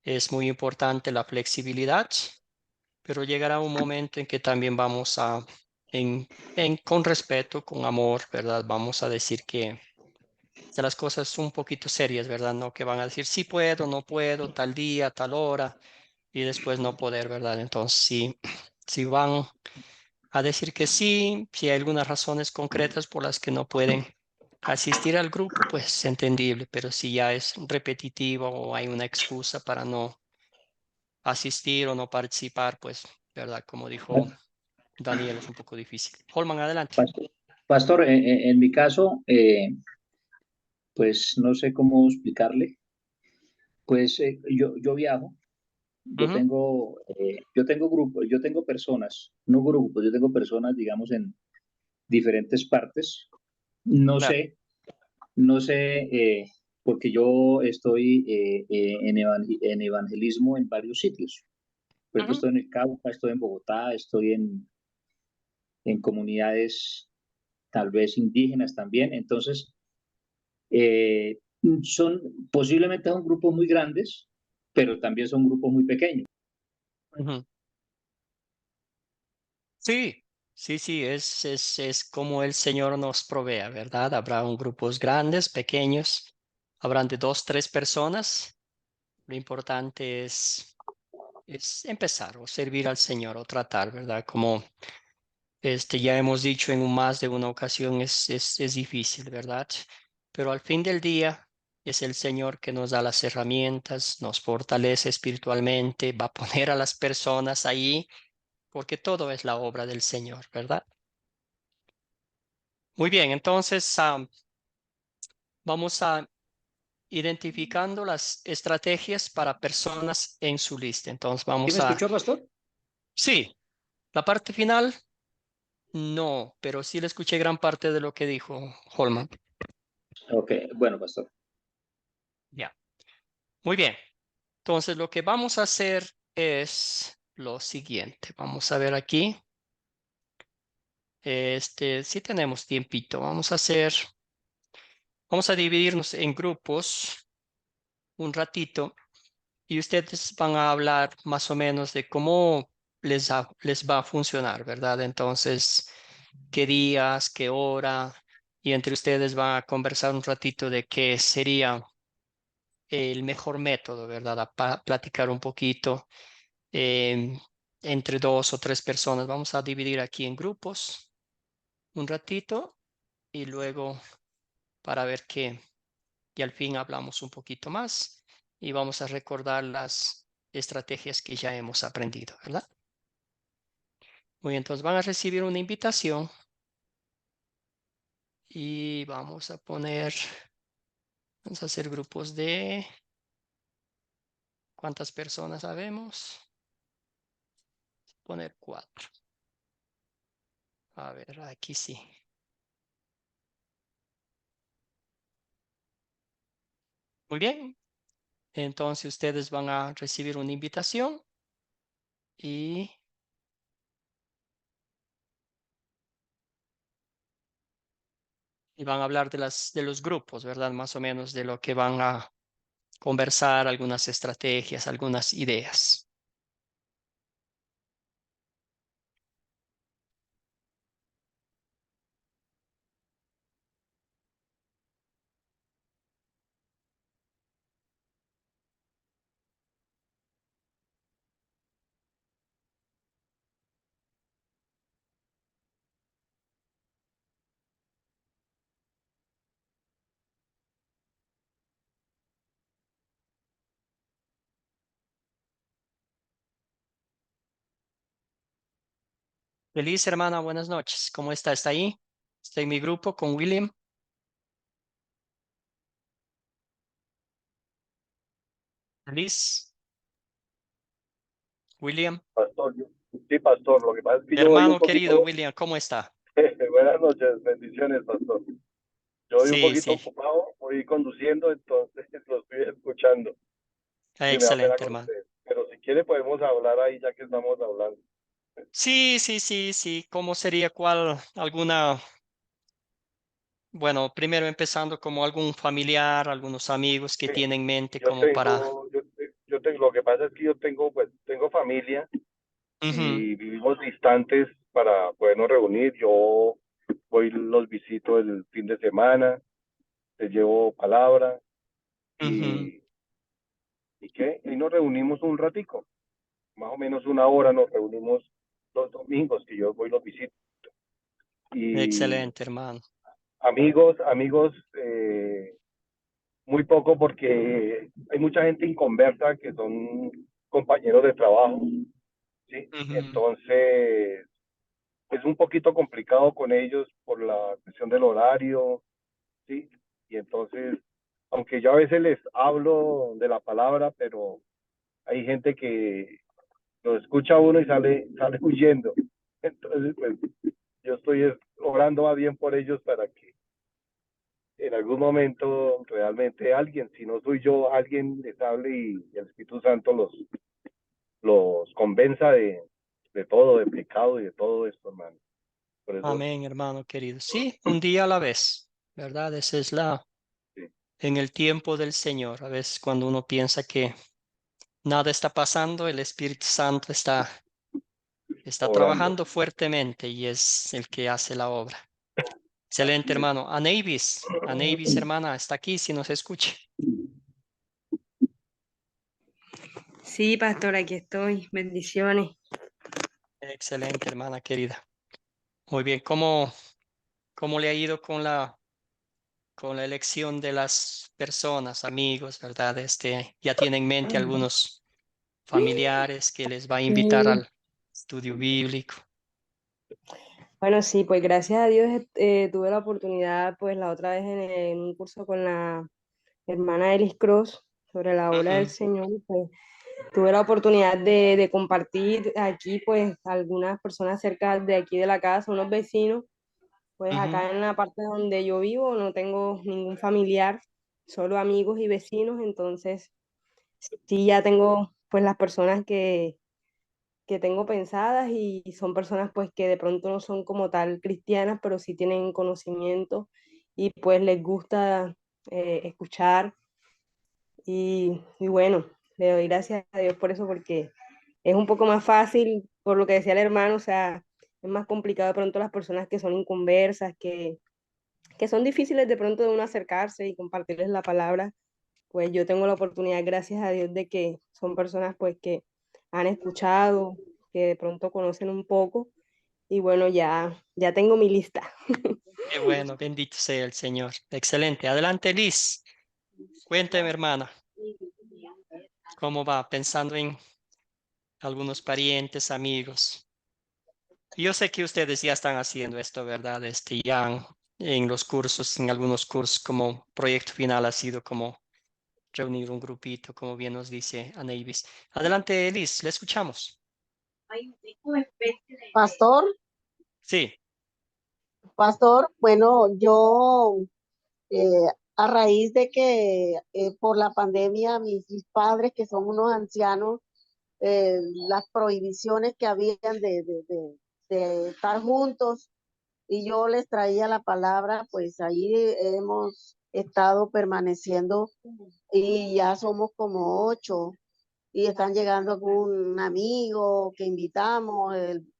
es muy importante la flexibilidad, pero llegará un momento en que también vamos con respeto, con amor, ¿verdad? Vamos a decir que de las cosas un poquito serias, ¿verdad? No que van a decir sí puedo, no puedo, tal día, tal hora, y después no poder, ¿verdad? Entonces, si van a decir que sí, si hay algunas razones concretas por las que no pueden asistir al grupo, pues es entendible, pero si ya es repetitivo o hay una excusa para no asistir o no participar, pues, ¿verdad? Como dijo Daniel, es un poco difícil. Holman, adelante. Pastor, en mi caso, pues no sé cómo explicarle. Pues yo viajo, yo tengo grupos, yo tengo personas, no grupos, yo tengo personas, digamos, en diferentes partes. No Claro. sé, no sé, porque yo estoy en evangelismo en varios sitios. Por ejemplo, Ujú. estoy en el Cauca, estoy en Bogotá, estoy en comunidades tal vez indígenas también. Entonces, eh, posiblemente son grupos muy grandes, pero también son grupos muy pequeños. Ujú. Sí, sí, es como el Señor nos provea, ¿verdad? Habrá un grupos grandes, pequeños, habrán de 2, 3 personas. Lo importante es empezar o servir al Señor o tratar, ¿verdad? Como ya hemos dicho en más de una ocasión, es difícil, ¿verdad? Pero al fin del día es el Señor que nos da las herramientas, nos fortalece espiritualmente, va a poner a las personas ahí, porque todo es la obra del Señor, ¿verdad? Muy bien, entonces vamos a identificando las estrategias para personas en su lista. Entonces ¿Sí me vamos a... escuchó, pastor? Sí, la parte final, no, pero sí le escuché gran parte de lo que dijo Holman. Ok, bueno, pastor. Ya, muy bien. Entonces lo que vamos a hacer es lo siguiente. Vamos a ver aquí. Sí tenemos tiempito. Vamos a dividirnos en grupos un ratito y ustedes van a hablar más o menos de cómo les va a funcionar, ¿verdad? Entonces, qué días, qué hora, y entre ustedes van a conversar un ratito de qué sería el mejor método, ¿verdad? A platicar un poquito entre 2 o 3 personas. Vamos a dividir aquí en grupos un ratito y luego para ver qué, y al fin hablamos un poquito más y vamos a recordar las estrategias que ya hemos aprendido, ¿verdad? Muy bien, entonces van a recibir una invitación y vamos a hacer grupos de, ¿cuántas personas sabemos? Poner 4. A ver, aquí sí. Muy bien, entonces ustedes van a recibir una invitación y van a hablar de los grupos, ¿verdad? Más o menos de lo que van a conversar, algunas estrategias, algunas ideas. Feliz hermana, buenas noches. ¿Cómo está? ¿Está ahí? Está en mi grupo con William. Feliz. William. Pastor, sí, pastor, lo que pasa es que yo voy un Hermano querido poquito, William, ¿cómo está? buenas noches, bendiciones, pastor. Yo voy un Sí, poquito sí. ocupado, voy conduciendo, entonces lo estoy escuchando. Y me da pena Excelente, con hermano. usted. Pero si quiere podemos hablar ahí ya que estamos hablando. Sí, sí, sí, sí. ¿Cómo sería alguna, bueno, primero empezando como algún familiar, algunos amigos que Sí, tienen en mente yo como para... tengo, yo tengo, lo que pasa es que yo tengo, pues, tengo familia Ujú, y vivimos distantes para podernos reunir. Yo voy, los visito el fin de semana, les llevo palabra ujú. y ¿qué? Y nos reunimos un ratico. Más o menos una hora nos reunimos los domingos que yo voy y los visito. Y Excelente, hermano. amigos, muy poco porque hay mucha gente inconversa que son compañeros de trabajo, ¿sí? Ujú. Entonces, es un poquito complicado con ellos por la cuestión del horario, ¿sí? Y entonces aunque yo a veces les hablo de la palabra, pero hay gente que lo escucha a uno y sale huyendo. Entonces, pues yo estoy orando más bien por ellos para que en algún momento realmente alguien, si no soy yo, alguien les hable y el Espíritu Santo los convenza de todo, de pecado y de todo esto, hermano. Por eso, Amén, hermano querido. Sí, un día a la vez, ¿verdad? Esa es sí. en el tiempo del Señor. A veces cuando uno piensa que nada está pasando, el Espíritu Santo está Orando. trabajando fuertemente y es el que hace la obra. Excelente, hermano. Anevis, hermana, está aquí si nos escucha. Sí, pastor, aquí estoy. Bendiciones. Excelente, hermana querida. Muy bien, ¿cómo le ha ido con la elección de las personas, amigos, verdad? ¿Ya tiene en mente algunos familiares que les va a invitar Sí, al estudio bíblico? bueno, sí, pues gracias a Dios tuve la oportunidad, pues la otra vez en un curso con la hermana Elis Cross sobre la obra del Ujú, Señor, pues tuve la oportunidad de compartir aquí, pues algunas personas cerca de aquí de la casa, unos vecinos, pues ujú. acá en la parte donde yo vivo no tengo ningún familiar, solo amigos y vecinos, entonces sí ya tengo pues las personas que tengo pensadas y son personas pues que de pronto no son como tal cristianas, pero sí tienen conocimiento y pues les gusta escuchar y bueno, le doy gracias a Dios por eso porque es un poco más fácil, por lo que decía el hermano, o sea, es más complicado de pronto las personas que son inconversas, que son difíciles de pronto de uno acercarse y compartirles la palabra, pues yo tengo la oportunidad, gracias a Dios, de que son personas pues que han escuchado, que de pronto conocen un poco y bueno, ya tengo mi lista. Qué bueno, bendito sea el Señor. Excelente. Adelante, Liz. Cuénteme, hermana, ¿cómo va? Pensando en algunos parientes, amigos. Yo sé que ustedes ya están haciendo esto, ¿verdad? Ya en los cursos, en algunos cursos, como proyecto final ha sido como reunir un grupito, como bien nos dice Anevis. Adelante, Liz, le escuchamos. Pastor, Sí. bueno, yo a raíz de que por la pandemia mis padres, que son unos ancianos, las prohibiciones que habían de estar juntos y yo les traía la palabra, pues ahí hemos estado permaneciendo y ya somos como 8 y están llegando algún amigo que invitamos,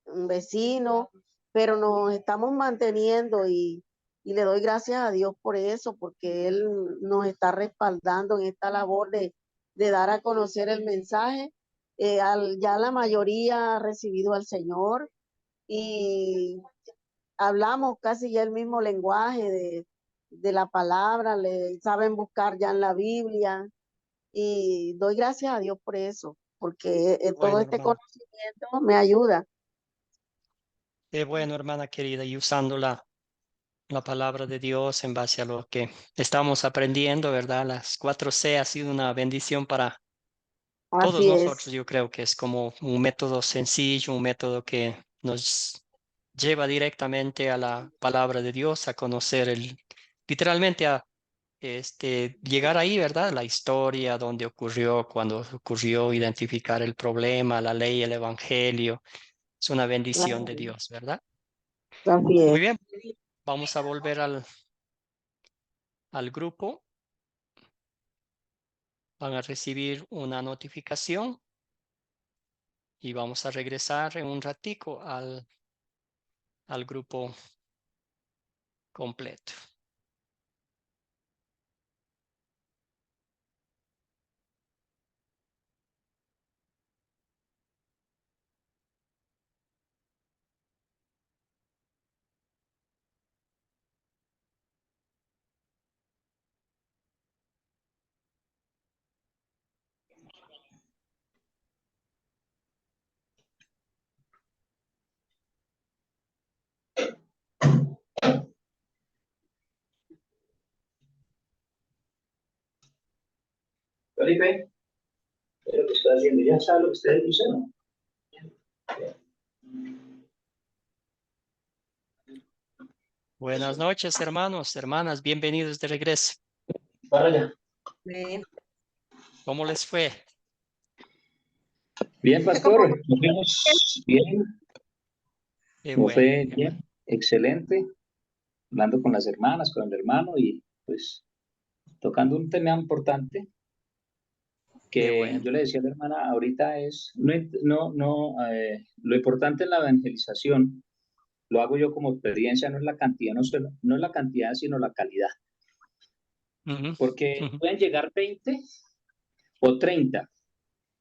un vecino, pero nos estamos manteniendo y le doy gracias a Dios por eso, porque Él nos está respaldando en esta labor de dar a conocer el mensaje. Ya la mayoría ha recibido al Señor y hablamos casi ya el mismo lenguaje de la palabra, le saben buscar ya en la Biblia y doy gracias a Dios por eso, porque todo Bueno, este hermana. conocimiento me ayuda. Qué bueno, hermana querida, y usando la palabra de Dios en base a lo que estamos aprendiendo, ¿verdad? Las 4C ha sido una bendición para todos Así nosotros. es, Yo creo que es como un método sencillo, un método que nos lleva directamente a la palabra de Dios, a conocer literalmente a llegar ahí, ¿verdad? La historia, dónde ocurrió, cuándo ocurrió, identificar el problema, la ley, el evangelio. Es una bendición de Dios, ¿verdad? así Muy es. bien, vamos a volver al grupo. Van a recibir una notificación y vamos a regresar en un ratico al grupo completo. Felipe, ¿qué es lo que está haciendo? ¿Ya sabe lo que está diciendo? Buenas noches, hermanos, hermanas, bienvenidos de regreso. Para allá. ¿Cómo les fue? Bien, pastor, nos vimos bien, Qué nos bueno. fue bien, excelente, hablando con las hermanas, con el hermano y pues tocando un tema importante Qué que bueno. yo le decía a la hermana ahorita es, lo importante en la evangelización, lo hago yo como experiencia, no es la cantidad, no es la cantidad, sino la calidad. Porque pueden llegar 20 o 30.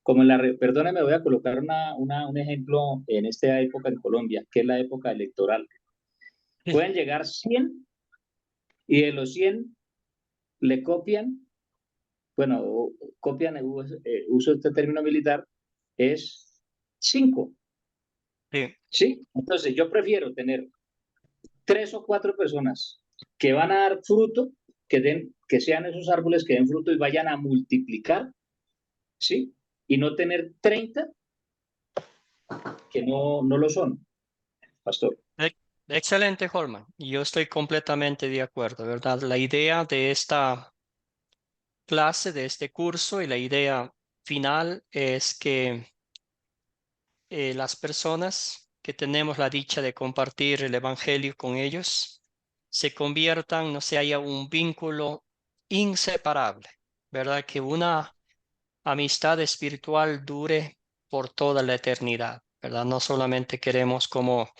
Como perdóneme, voy a colocar un ejemplo en esta época en Colombia, que es la época electoral. Pueden llegar 100 y de los 100 le copian, bueno, copian, uso este término militar, es 5. ¿Sí? Entonces yo prefiero tener 3 o 4 personas que van a dar fruto, que sean esos árboles que den fruto y vayan a multiplicar, ¿sí? Y no tener 30 que no lo son, pastor. Excelente, Holman. Yo estoy completamente de acuerdo, ¿verdad? La idea de esta clase, de este curso y la idea final es que las personas que tenemos la dicha de compartir el Evangelio con ellos se conviertan, no se haya un vínculo inseparable, ¿verdad? Que una amistad espiritual dure por toda la eternidad, ¿verdad? No solamente queremos como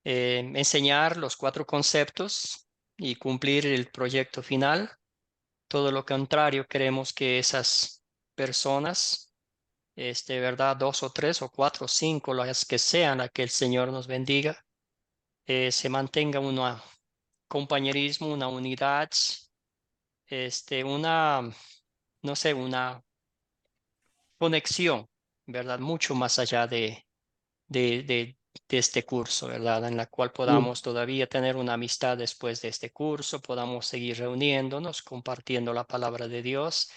enseñar los 4 conceptos y cumplir el proyecto final. Todo lo contrario, queremos que esas personas, ¿verdad? 2 o 3 o 4 o 5, las que sean, a que el Señor nos bendiga, se mantenga un compañerismo, una unidad, no sé, una conexión, ¿verdad? Mucho más allá de este curso, ¿verdad? En la cual podamos todavía tener una amistad después de este curso, podamos seguir reuniéndonos, compartiendo la palabra de Dios,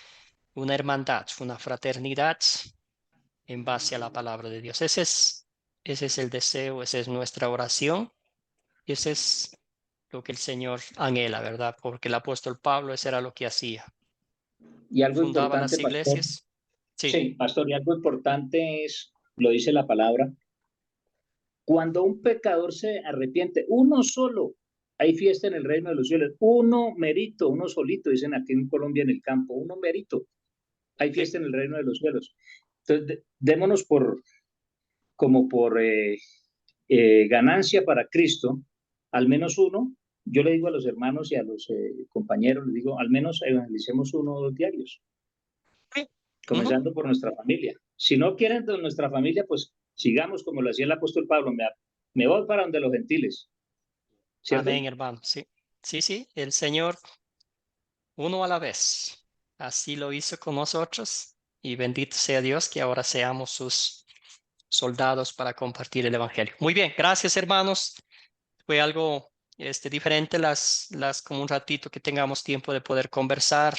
una hermandad, una fraternidad en base a la palabra de Dios. Ese es el deseo, esa es nuestra oración y ese es lo que el Señor anhela, ¿verdad? Porque el apóstol Pablo, eso era lo que hacía. Y algo Fundaba importante, las pastor. iglesias. Sí, pastor, y algo importante es, lo dice la palabra, cuando un pecador se arrepiente, uno solo, hay fiesta en el reino de los cielos, uno merito, uno solito, dicen aquí en Colombia en el campo, uno merito, hay fiesta en el reino de los cielos. Entonces, démonos como por ganancia para Cristo, al menos uno, yo le digo a los hermanos y a los compañeros, les digo, al menos evangelicemos 1 o 2 diarios, comenzando por nuestra familia. Si no quieren de nuestra familia, pues sigamos como lo hacía el apóstol Pablo, me voy para donde los gentiles. ¿Cierto? Amén, hermano. Sí, sí, sí, el Señor uno a la vez. Así lo hizo con nosotros y bendito sea Dios que ahora seamos sus soldados para compartir el Evangelio. Muy bien, gracias hermanos. Fue algo diferente como un ratito que tengamos tiempo de poder conversar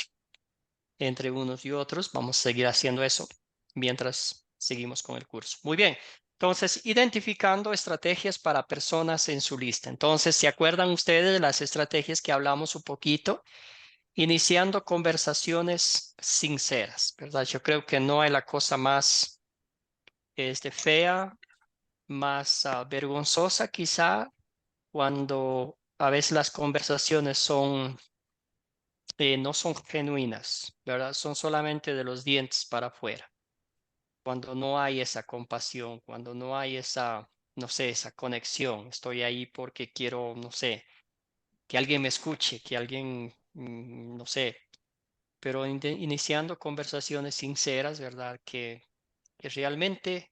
entre unos y otros. Vamos a seguir haciendo eso mientras seguimos con el curso. Muy bien. Entonces, identificando estrategias para personas en su lista. Entonces, ¿se acuerdan ustedes de las estrategias que hablamos un poquito? Iniciando conversaciones sinceras, ¿verdad? Yo creo que no hay la cosa más fea, más vergonzosa quizá, cuando a veces las conversaciones no son genuinas, ¿verdad? Son solamente de los dientes para afuera. Cuando no hay esa compasión, cuando no hay esa, no sé, esa conexión. Estoy ahí porque quiero, no sé, que alguien me escuche, que alguien, no sé, pero iniciando conversaciones sinceras, ¿verdad? Que realmente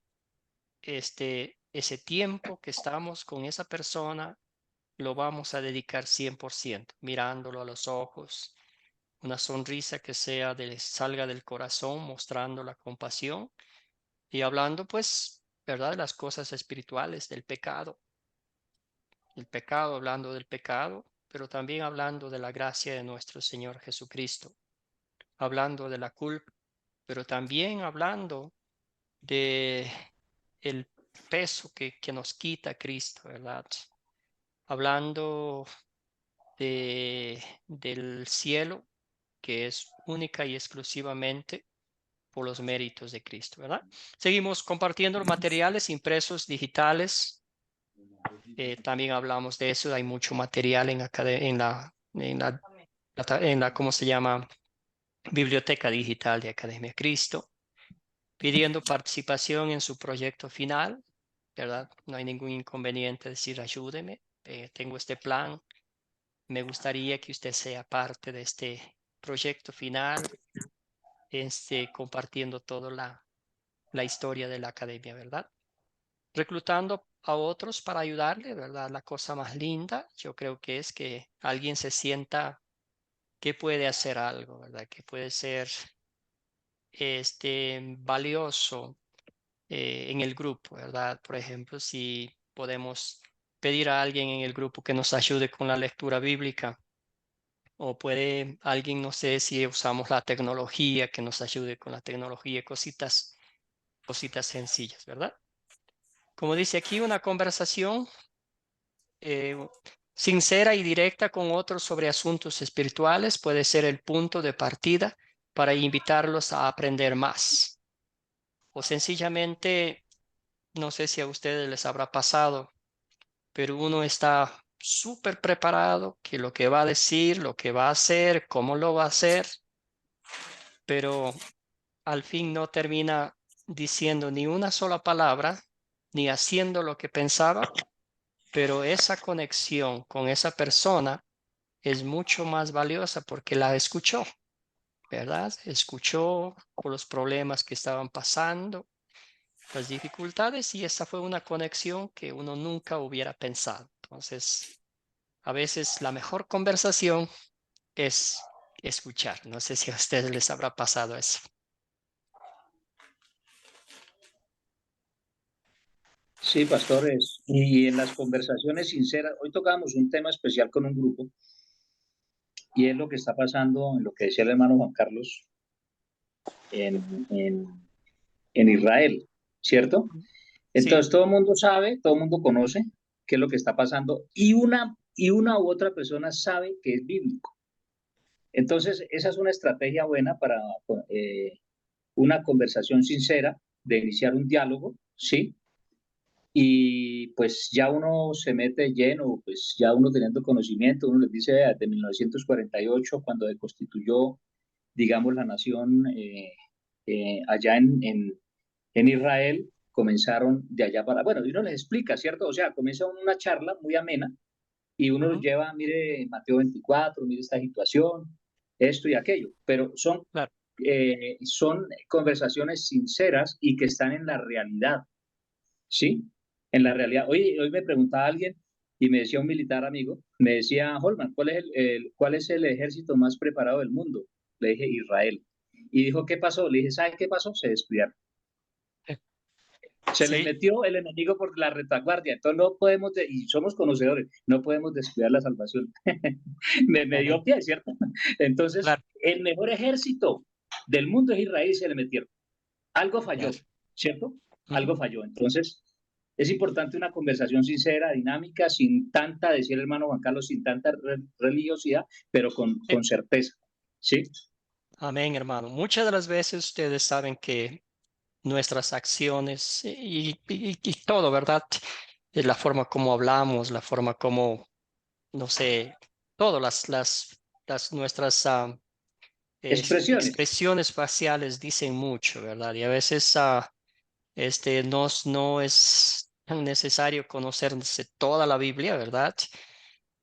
ese tiempo que estamos con esa persona lo vamos a dedicar 100%, mirándolo a los ojos, una sonrisa que salga del corazón, mostrando la compasión y hablando, pues, ¿verdad? De las cosas espirituales, del pecado. El pecado, hablando del pecado, pero también hablando de la gracia de nuestro Señor Jesucristo, hablando de la culpa pero también hablando de el peso que nos quita Cristo, ¿verdad? Hablando del cielo, que es única y exclusivamente por los méritos de Cristo, ¿verdad? Seguimos compartiendo los materiales impresos digitales. También hablamos de eso. Hay mucho material en la, ¿cómo se llama? Biblioteca Digital de Academia Cristo, pidiendo participación en su proyecto final, ¿verdad? No hay ningún inconveniente decir ayúdeme, tengo este plan, me gustaría que usted sea parte de este proyecto final, compartiendo toda la historia de la academia, ¿verdad? Reclutando a otros para ayudarle, ¿verdad? La cosa más linda, yo creo que es que alguien se sienta que puede hacer algo, ¿verdad? Que puede ser valioso en el grupo, ¿verdad? Por ejemplo, si podemos pedir a alguien en el grupo que nos ayude con la lectura bíblica, o puede alguien, no sé si usamos la tecnología, que nos ayude con la tecnología, cositas sencillas, ¿verdad? Como dice aquí, una conversación sincera y directa con otros sobre asuntos espirituales puede ser el punto de partida para invitarlos a aprender más. O sencillamente, no sé si a ustedes les habrá pasado, pero uno está súper preparado, que lo que va a decir, lo que va a hacer, cómo lo va a hacer, pero al fin no termina diciendo ni una sola palabra, ni haciendo lo que pensaba, pero esa conexión con esa persona es mucho más valiosa porque la escuchó, ¿verdad? Escuchó por los problemas que estaban pasando, las dificultades, y esa fue una conexión que uno nunca hubiera pensado. Entonces, a veces la mejor conversación es escuchar. No sé si a ustedes les habrá pasado eso. Sí, pastores. Y en las conversaciones sinceras, hoy tocamos un tema especial con un grupo y es lo que está pasando en lo que decía el hermano Juan Carlos en Israel, ¿cierto? Entonces Sí. todo el mundo sabe, todo el mundo conoce qué es lo que está pasando y una u otra persona sabe que es bíblico. Entonces esa es una estrategia buena para una conversación sincera, de iniciar un diálogo, ¿sí? Y pues ya uno se mete lleno, pues ya uno teniendo conocimiento, uno les dice desde 1948, cuando se constituyó, digamos, la nación allá en Israel, comenzaron de allá para, bueno, y uno les explica, ¿cierto? O sea, comienza una charla muy amena y uno los lleva, mire, Mateo 24, mire esta situación, esto y aquello, pero Claro. son conversaciones sinceras y que están en la realidad, ¿sí? En la realidad. Hoy me preguntaba alguien y me decía un militar amigo, me decía, Holman, ¿cuál es el ejército más preparado del mundo? Le dije, Israel. Y dijo, ¿qué pasó? Le dije, ¿sabe qué pasó? Se descuidaron. Se les Sí. metió el enemigo por la retaguardia. Entonces no podemos, y somos conocedores, no podemos descuidar la salvación. me dio pie, ¿cierto? Entonces, Claro. el mejor ejército del mundo es Israel y se le metieron. Algo falló, Claro. ¿cierto? Algo falló. Entonces, es importante una conversación sincera, dinámica, sin tanta, decía el hermano Juan Carlos, sin tanta religiosidad, pero con certeza, ¿sí? Amén, hermano. Muchas de las veces ustedes saben que nuestras acciones y todo, ¿verdad? La forma como hablamos, la forma como, no sé, todo, nuestras Expresiones. expresiones faciales dicen mucho, ¿verdad? Y a veces no es tan necesario conocerse toda la Biblia, ¿verdad?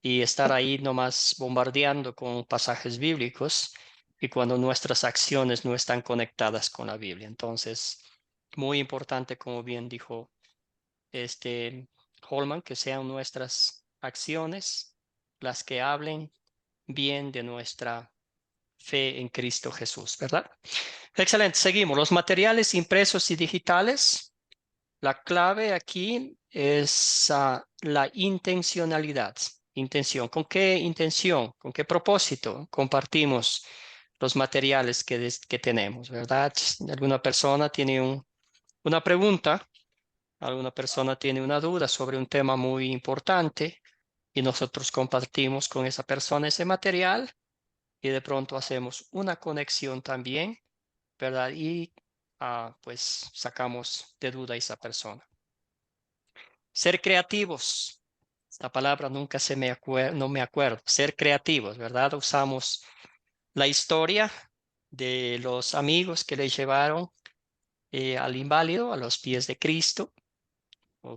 Y estar ahí nomás bombardeando con pasajes bíblicos y cuando nuestras acciones no están conectadas con la Biblia. Entonces, muy importante, como bien dijo Holman, que sean nuestras acciones las que hablen bien de nuestra fe en Cristo Jesús, ¿verdad? Excelente, seguimos. Los materiales impresos y digitales. La clave aquí es la intencionalidad. Intención. ¿Con qué intención? ¿Con qué propósito compartimos los materiales que tenemos, ¿verdad? Alguna persona tiene una pregunta, alguna persona tiene una duda sobre un tema muy importante y nosotros compartimos con esa persona ese material y de pronto hacemos una conexión también, ¿verdad? Y pues sacamos de duda a esa persona. Ser creativos. Esta palabra nunca no me acuerdo. Ser creativos, ¿verdad? Usamos la historia de los amigos que le llevaron al inválido a los pies de Cristo.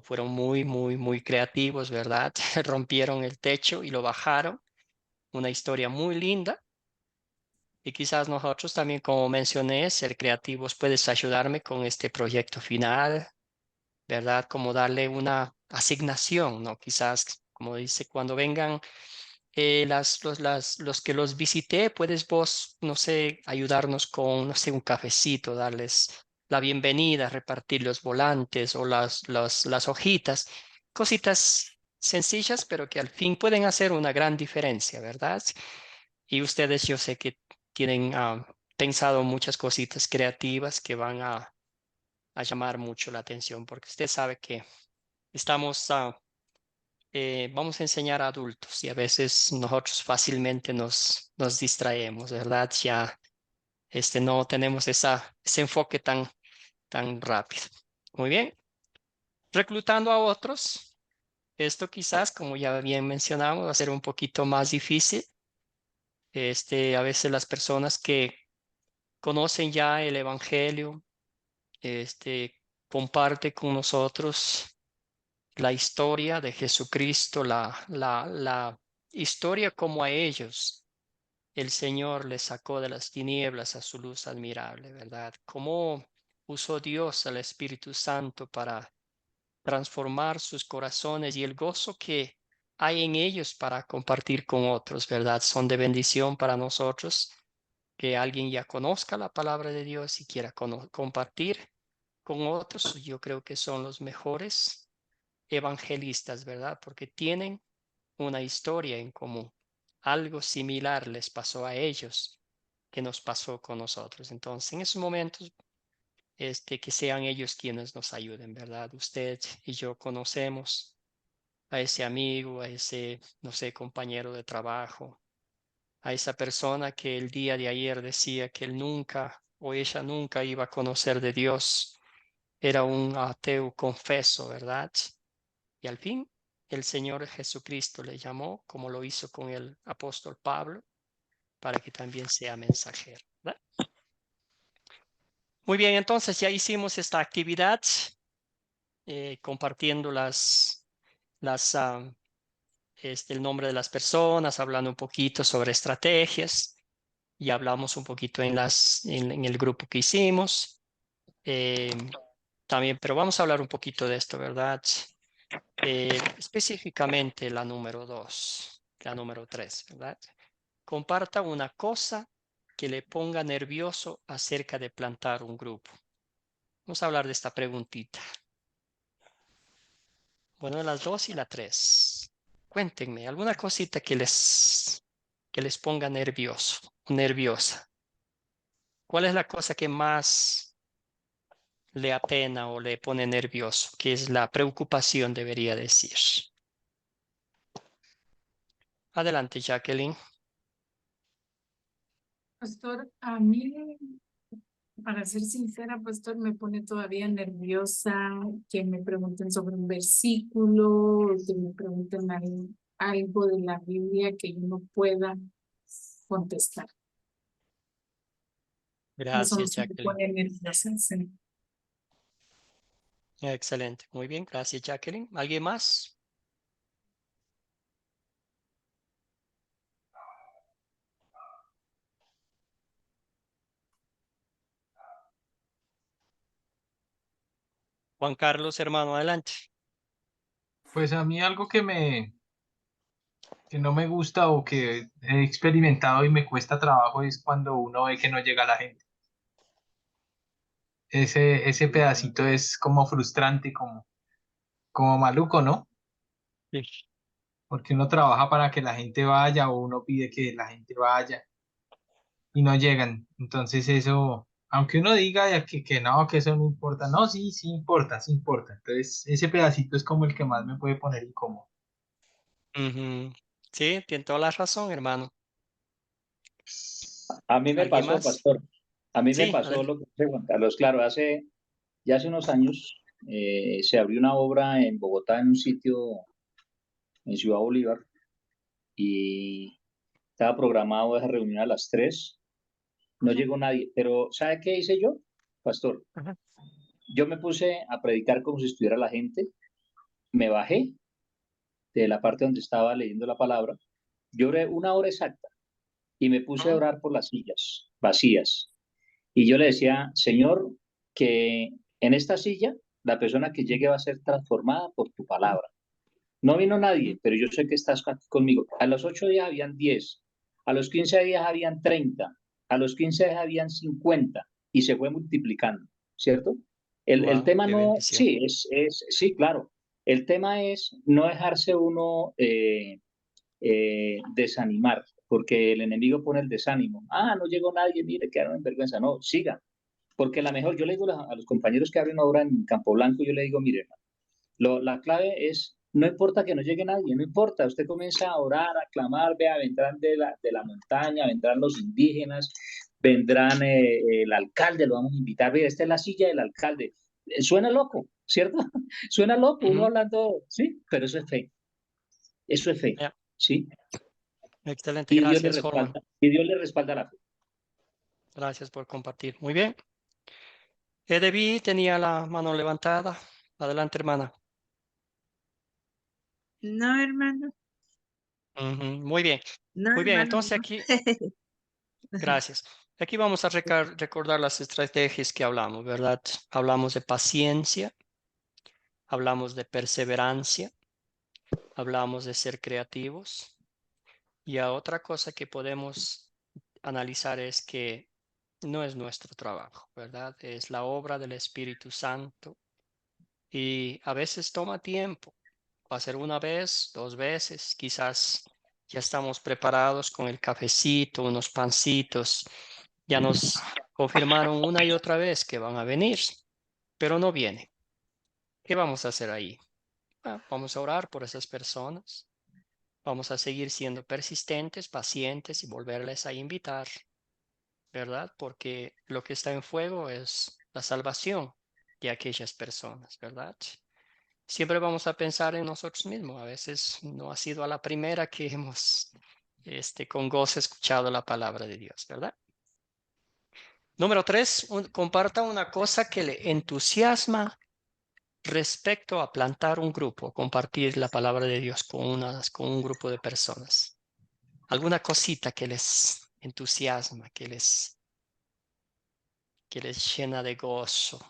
Fueron muy creativos, ¿verdad? Rompieron el techo y lo bajaron. Una historia muy linda. Y quizás nosotros también, como mencioné, ser creativos puedes ayudarme con este proyecto final, ¿verdad? Como darle una asignación, ¿no? Quizás, como dice, cuando vengan los que los visité, puedes vos, no sé, ayudarnos con, no sé, un cafecito, darles la bienvenida, repartir los volantes o las hojitas, cositas sencillas, pero que al fin pueden hacer una gran diferencia, ¿verdad? Y ustedes, yo sé que tienen pensado muchas cositas creativas que van a llamar mucho la atención, porque usted sabe que estamos, vamos a enseñar a adultos y a veces nosotros fácilmente nos distraemos, ¿verdad? Ya no tenemos ese enfoque tan rápido. Muy bien. Reclutando a otros, esto quizás, como ya bien mencionamos, va a ser un poquito más difícil. A veces las personas que conocen ya el Evangelio, comparte con nosotros la historia de Jesucristo, la historia como a ellos el Señor les sacó de las tinieblas a su luz admirable, ¿verdad? Cómo usó Dios al Espíritu Santo para transformar sus corazones y el gozo que hay en ellos para compartir con otros, ¿verdad? Son de bendición para nosotros que alguien ya conozca la palabra de Dios y quiera compartir con otros. Yo creo que son los mejores evangelistas, ¿verdad? Porque tienen una historia en común. Algo similar les pasó a ellos que nos pasó con nosotros. Entonces, en esos momentos, que sean ellos quienes nos ayuden, ¿verdad? Usted y yo conocemos a ese amigo, a ese, no sé, compañero de trabajo, a esa persona que el día de ayer decía que él nunca o ella nunca iba a conocer de Dios. Era un ateo confeso, ¿verdad? Y al fin, el Señor Jesucristo le llamó, como lo hizo con el apóstol Pablo, para que también sea mensajero, ¿verdad? Muy bien, entonces ya hicimos esta actividad compartiendo el nombre de las personas, hablando un poquito sobre estrategias y hablamos un poquito en el grupo que hicimos. También, pero vamos a hablar un poquito de esto, ¿verdad? Específicamente la número 2, la número 3, ¿verdad? Comparta una cosa que le ponga nervioso acerca de plantar un grupo. Vamos a hablar de esta preguntita. Bueno, las 2 y la 3. Cuéntenme, alguna cosita que les ponga nervioso, nerviosa. ¿Cuál es la cosa que más le apena o le pone nervioso? ¿Qué es la preocupación, debería decir? Adelante, Jacqueline. Pastor, a mí, para ser sincera, pastor, me pone todavía nerviosa que me pregunten sobre un versículo, que me pregunten algo de la Biblia que yo no pueda contestar. Eso Gracias, me Jacqueline. pone nerviosa. Sí. Excelente. Muy bien, gracias, Jacqueline. ¿Alguien más? Juan Carlos, hermano, adelante. Pues a mí algo que no me gusta o que he experimentado y me cuesta trabajo es cuando uno ve que no llega la gente. Ese pedacito es como frustrante, como maluco, ¿no? Sí. Porque uno trabaja para que la gente vaya o uno pide que la gente vaya y no llegan. Entonces eso, aunque uno diga ya que no, que eso no importa, no, sí, sí importa, sí importa. Entonces ese pedacito es como el que más me puede poner incómodo. Ujú. Sí, tiene toda la razón, hermano. A mí me ¿Alguien pasó, más? pastor, a mí me Sí, pasó lo que dice Juan Carlos. Claro, ya hace unos años se abrió una obra en Bogotá, en un sitio en Ciudad Bolívar, y estaba programado esa reunión a las 3. No llegó nadie, pero ¿sabe qué hice yo, pastor? Ajá. Yo me puse a predicar como si estuviera la gente, me bajé de la parte donde estaba leyendo la palabra, lloré 1 hora exacta y me puse a orar por las sillas vacías. Y yo le decía, Señor, que en esta silla la persona que llegue va a ser transformada por tu palabra. No vino nadie, pero yo sé que estás aquí conmigo. A los 8 días habían 10, a los 15 días habían 30, a los 15 días habían 50 y se fue multiplicando, ¿cierto? El Wow, tema qué no, bendición. sí, sí, claro. El tema es no dejarse uno desanimar, porque el enemigo pone el desánimo. Ah, no llegó nadie, mire, quedaron en vergüenza. No, siga. Porque la mejor, yo le digo a los compañeros que abren obra en Campo Blanco, yo le digo, mire, la clave es, no importa que no llegue nadie, no importa, usted comienza a orar, a clamar, vea, vendrán de la montaña, vendrán los indígenas, vendrán el alcalde, lo vamos a invitar, vea, esta es la silla del alcalde. Suena loco, ¿cierto? Suena loco, uno Ujú. hablando, sí, pero eso es fe, Ya. ¿sí? Excelente, Y Dios le gracias, Holman. respalda, y Dios le respalda la fe. Gracias por compartir. Muy bien. Edevi tenía la mano levantada. Adelante, hermana. No, hermano. Ujú. Muy bien. No, Muy bien, hermano, entonces no. aquí, gracias. Aquí vamos a recordar las estrategias que hablamos, ¿verdad? Hablamos de paciencia, hablamos de perseverancia, hablamos de ser creativos. Y a otra cosa que podemos analizar es que no es nuestro trabajo, ¿verdad? Es la obra del Espíritu Santo y a veces toma tiempo. Va a ser 1 vez, 2 veces, quizás ya estamos preparados con el cafecito, unos pancitos, ya nos confirmaron una y otra vez que van a venir, pero no vienen. ¿Qué vamos a hacer ahí? Vamos a orar por esas personas. Vamos a seguir siendo persistentes, pacientes y volverles a invitar, ¿verdad? Porque lo que está en juego es la salvación de aquellas personas, ¿verdad? Siempre vamos a pensar en nosotros mismos. A veces no ha sido a la primera que hemos con gozo escuchado la palabra de Dios, ¿verdad? Número 3, comparta una cosa que le entusiasma respecto a plantar un grupo, compartir la palabra de Dios con un grupo de personas. Alguna cosita que les entusiasma, que les llena de gozo,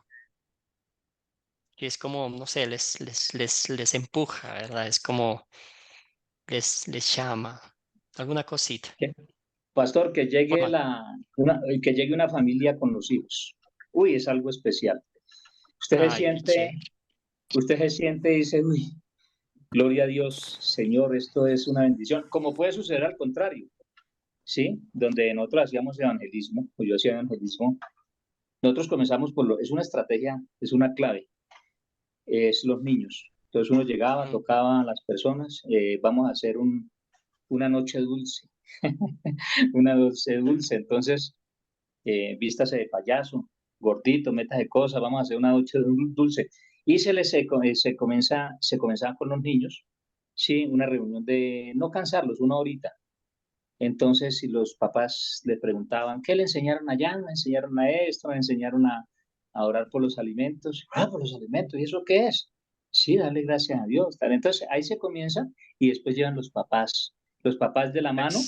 que es como, no sé, les empuja, ¿verdad? Es como les llama. Alguna cosita. Pastor, Forma. que llegue una familia con los hijos. Uy, es algo especial. Usted se Ay, qué siente, chévere. usted se siente y dice, uy, gloria a Dios, Señor, esto es una bendición. Como puede suceder al contrario, ¿sí? Donde nosotros hacíamos evangelismo, o yo hacía evangelismo, nosotros comenzamos es una estrategia, es una clave, es los niños. Entonces uno llegaba, tocaba a las personas, vamos a hacer una noche dulce, una noche dulce. Entonces, vístase de payaso, gordito, metas de cosas, vamos a hacer una noche dulce. Y se comenzaba con los niños, sí, una reunión de no cansarlos, 1 horita. Entonces, si los papás le preguntaban, ¿qué le enseñaron allá? Me enseñaron a esto, me enseñaron a orar por los alimentos. Ah, por los alimentos, ¿y eso qué es? Sí, darle gracias a Dios. Tal. Entonces, ahí se comienza y después llevan los papás de la mano,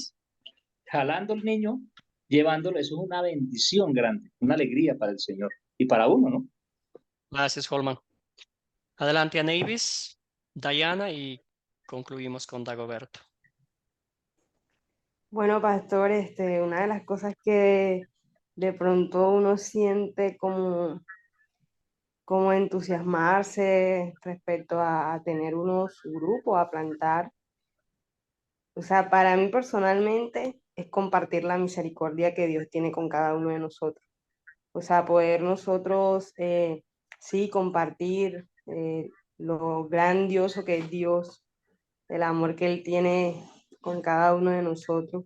jalando al niño, llevándolo. Eso es una bendición grande, una alegría para el Señor y para uno, ¿no? Gracias, Holman. Adelante a Navis, Diana y concluimos con Dagoberto. Bueno, pastor, una de las cosas que de pronto uno siente como entusiasmarse respecto a tener uno su grupo, a plantar. O sea, para mí personalmente, es compartir la misericordia que Dios tiene con cada uno de nosotros. O sea, poder nosotros, sí, compartir lo grandioso que es Dios, el amor que Él tiene con cada uno de nosotros.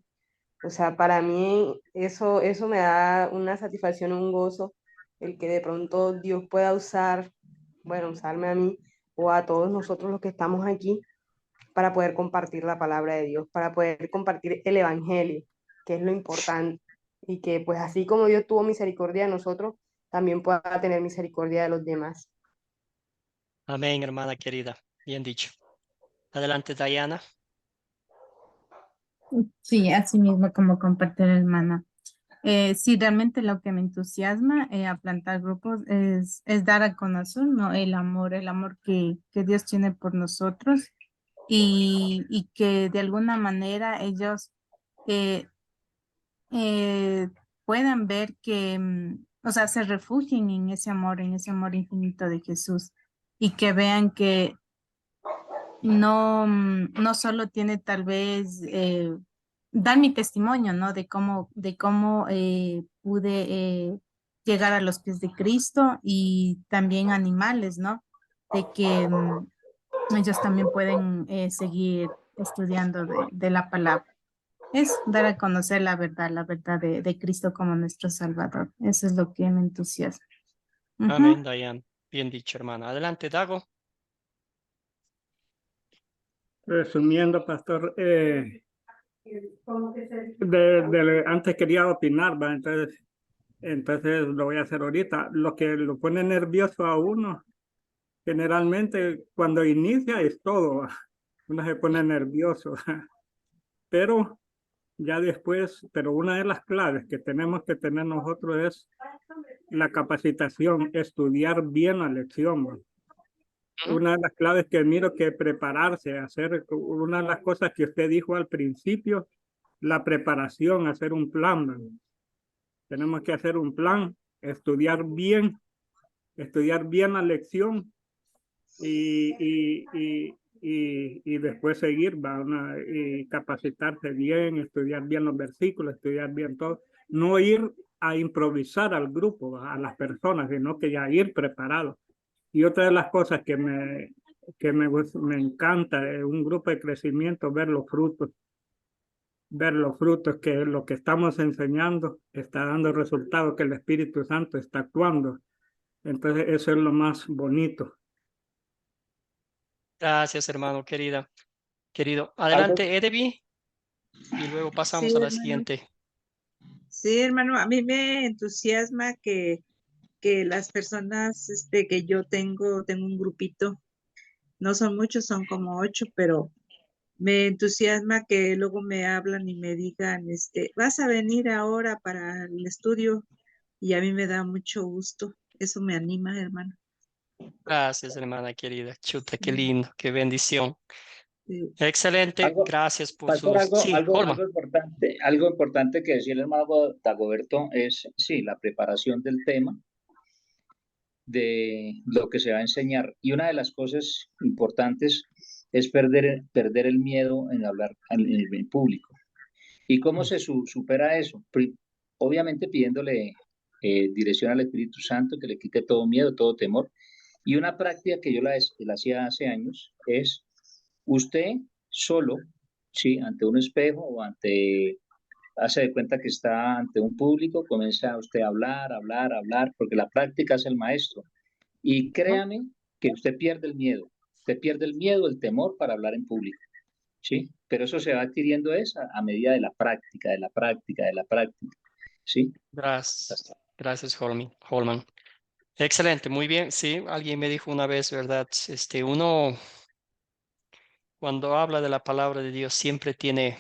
O sea, para mí eso me da una satisfacción, un gozo, el que de pronto Dios pueda usar, bueno, usarme a mí o a todos nosotros los que estamos aquí para poder compartir la palabra de Dios, para poder compartir el evangelio, que es lo importante. Y que pues así como Dios tuvo misericordia de nosotros, también pueda tener misericordia de los demás. Amén, hermana querida. Bien dicho. Adelante, Diana. Sí, así mismo como compartir, hermana. Sí, realmente lo que me entusiasma a plantar grupos es dar a conocer, ¿no? El amor que Dios tiene por nosotros y que de alguna manera ellos eh, puedan ver que, o sea, se refugien en ese amor infinito de Jesús y que vean que no, no solo tiene tal vez dar mi testimonio, ¿no? De cómo pude llegar a los pies de Cristo y también animales, ¿no? De que ellos también pueden seguir estudiando de la palabra. Es dar a conocer la verdad de Cristo como nuestro Salvador. Eso es lo que me entusiasma. Amén, Diane. Bien dicho, hermana. Adelante, Dago. Resumiendo, pastor, antes quería opinar, ¿va? Entonces lo voy a hacer ahorita. Lo que lo pone nervioso a uno, generalmente cuando inicia es todo, ¿va? Uno se pone nervioso, pero ya después, pero una de las claves que tenemos que tener nosotros es la capacitación, estudiar bien la lección, ¿va? Una de las claves que miro que prepararse, hacer una de las cosas que usted dijo al principio, la preparación, hacer un plan, ¿va? Tenemos que hacer un plan, estudiar bien la lección y después seguir, y capacitarse bien, estudiar bien los versículos, estudiar bien todo. No ir a improvisar al grupo, a las personas, sino que ya ir preparado. Y otra de las cosas que me encanta de un grupo de crecimiento, ver los frutos que lo que estamos enseñando está dando resultados, que el Espíritu Santo está actuando. Entonces eso es lo más bonito. Gracias, hermano querido. Algo, Adelante, Edevi, y luego pasamos Sí, a la hermano. siguiente. Sí, hermano, a mí me entusiasma que las personas que yo tengo un grupito, no son muchos, son como 8, pero me entusiasma que luego me hablan y me digan, vas a venir ahora para el estudio, y a mí me da mucho gusto, eso me anima, hermano. Gracias, hermana querida. Chuta, qué lindo, qué bendición. Sí. Excelente, gracias por pastor, sus... Sí, Holman. algo importante que decía el hermano Dagoberto es, sí, la preparación del tema, de lo que se va a enseñar. Y una de las cosas importantes es perder el miedo en hablar en público. ¿Y cómo se supera eso? Obviamente pidiéndole dirección al Espíritu Santo, que le quite todo miedo, todo temor. Y una práctica que yo la hacía hace años es usted solo, ¿sí? Ante un espejo o hace de cuenta que está ante un público, comienza usted a hablar, porque la práctica es el maestro. Y créame que usted pierde el miedo, el temor para hablar en público, ¿sí? Pero eso se va adquiriendo a medida de la práctica, ¿sí? Gracias, Holman. Excelente, muy bien. Sí, alguien me dijo una vez, ¿verdad? Uno cuando habla de la palabra de Dios siempre tiene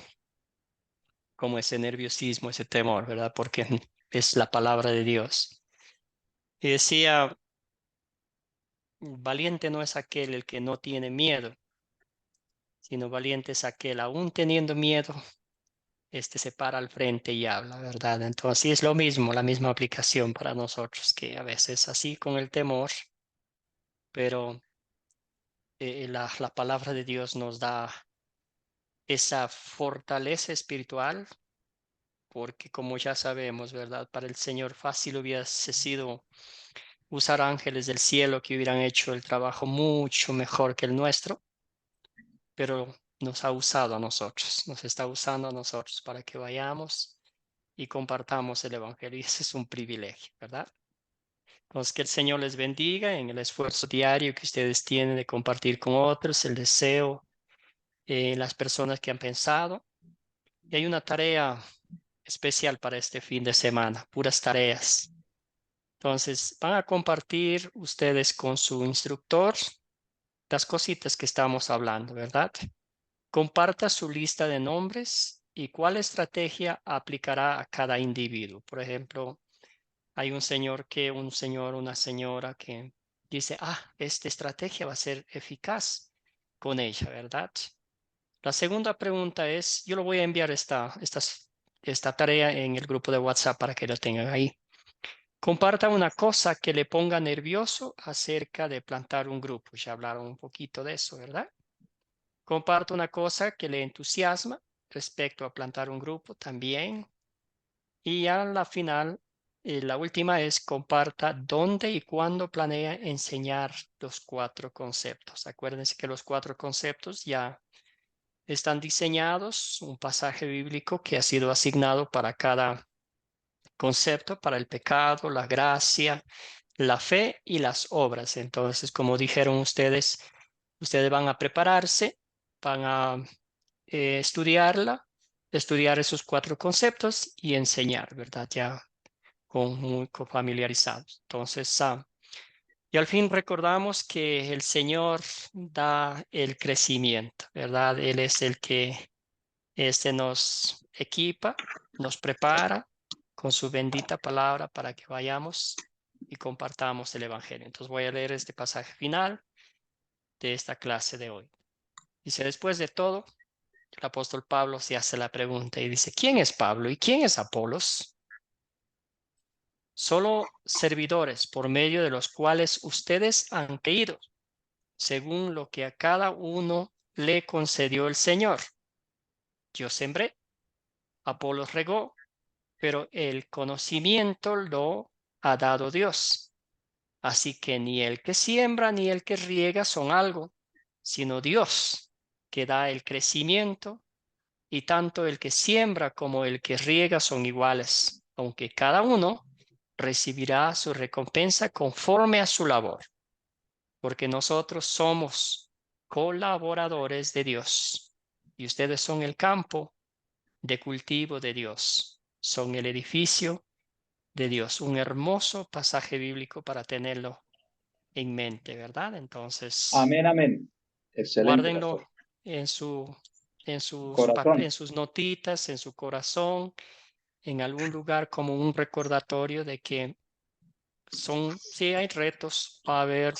como ese nerviosismo, ese temor, ¿verdad? Porque es la palabra de Dios. Y decía, valiente no es aquel el que no tiene miedo, sino valiente es aquel, aún teniendo miedo, se para al frente y habla, ¿verdad? Entonces es lo mismo, la misma aplicación para nosotros, que a veces así con el temor, pero la palabra de Dios nos da esa fortaleza espiritual porque como ya sabemos, ¿verdad? Para el Señor fácil hubiese sido usar ángeles del cielo que hubieran hecho el trabajo mucho mejor que el nuestro, pero nos ha usado a nosotros, nos está usando a nosotros para que vayamos y compartamos el Evangelio. Y ese es un privilegio, ¿verdad? Entonces, que el Señor les bendiga en el esfuerzo diario que ustedes tienen de compartir con otros, el deseo, las personas que han pensado. Y hay una tarea especial para este fin de semana, puras tareas. Entonces, van a compartir ustedes con su instructor las cositas que estamos hablando, ¿verdad? Comparta su lista de nombres y cuál estrategia aplicará a cada individuo. Por ejemplo, hay un señor, una señora que dice, esta estrategia va a ser eficaz con ella, ¿verdad? La segunda pregunta es, yo lo voy a enviar esta tarea en el grupo de WhatsApp para que lo tengan ahí. Comparta una cosa que le ponga nervioso acerca de plantar un grupo. Ya hablaron un poquito de eso, ¿verdad? Comparta una cosa que le entusiasma respecto a plantar un grupo también. Y a la final, la última es comparta dónde y cuándo planea enseñar los 4 conceptos. Acuérdense que los 4 conceptos ya están diseñados, un pasaje bíblico que ha sido asignado para cada concepto, para el pecado, la gracia, la fe y las obras. Entonces, como dijeron ustedes van a prepararse, van a estudiar esos 4 conceptos y enseñar, ¿verdad? Ya muy familiarizados. Entonces, y al fin recordamos que el Señor da el crecimiento, ¿verdad? Él es el que nos equipa, nos prepara con su bendita palabra para que vayamos y compartamos el Evangelio. Entonces voy a leer este pasaje final de esta clase de hoy. Dice, después de todo, el apóstol Pablo se hace la pregunta y dice, ¿quién es Pablo y quién es Apolos? Solo servidores por medio de los cuales ustedes han creído, según lo que a cada uno le concedió el Señor. Yo sembré, Apolos regó, pero el conocimiento lo ha dado Dios. Así que ni el que siembra ni el que riega son algo, sino Dios, que da el crecimiento, y tanto el que siembra como el que riega son iguales, aunque cada uno recibirá su recompensa conforme a su labor, porque nosotros somos colaboradores de Dios, y ustedes son el campo de cultivo de Dios, son el edificio de Dios. Un hermoso pasaje bíblico para tenerlo en mente, ¿verdad? Entonces, Amén, amén. Excelente, guárdenlo pastor. en Corazón. sus notitas, en su corazón, en algún lugar como un recordatorio de que sí hay retos, va a haber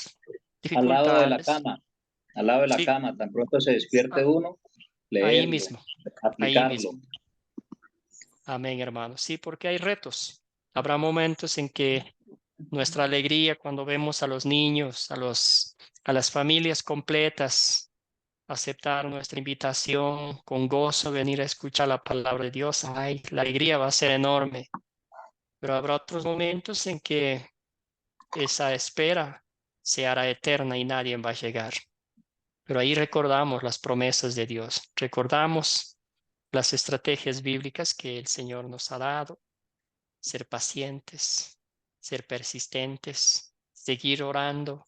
Al lado de la dificultades. cama, al lado de la Sí, cama, tan pronto se despierte uno, ahí leerlo, mismo, ahí aplicarlo. mismo. Amén, hermano. Sí, porque hay retos. Habrá momentos en que nuestra alegría cuando vemos a los niños, a las familias completas, aceptar nuestra invitación con gozo, venir a escuchar la palabra de Dios, ay, la alegría va a ser enorme. Pero habrá otros momentos en que esa espera se hará eterna y nadie va a llegar. Pero ahí recordamos las promesas de Dios, recordamos las estrategias bíblicas que el Señor nos ha dado, ser pacientes, ser persistentes, seguir orando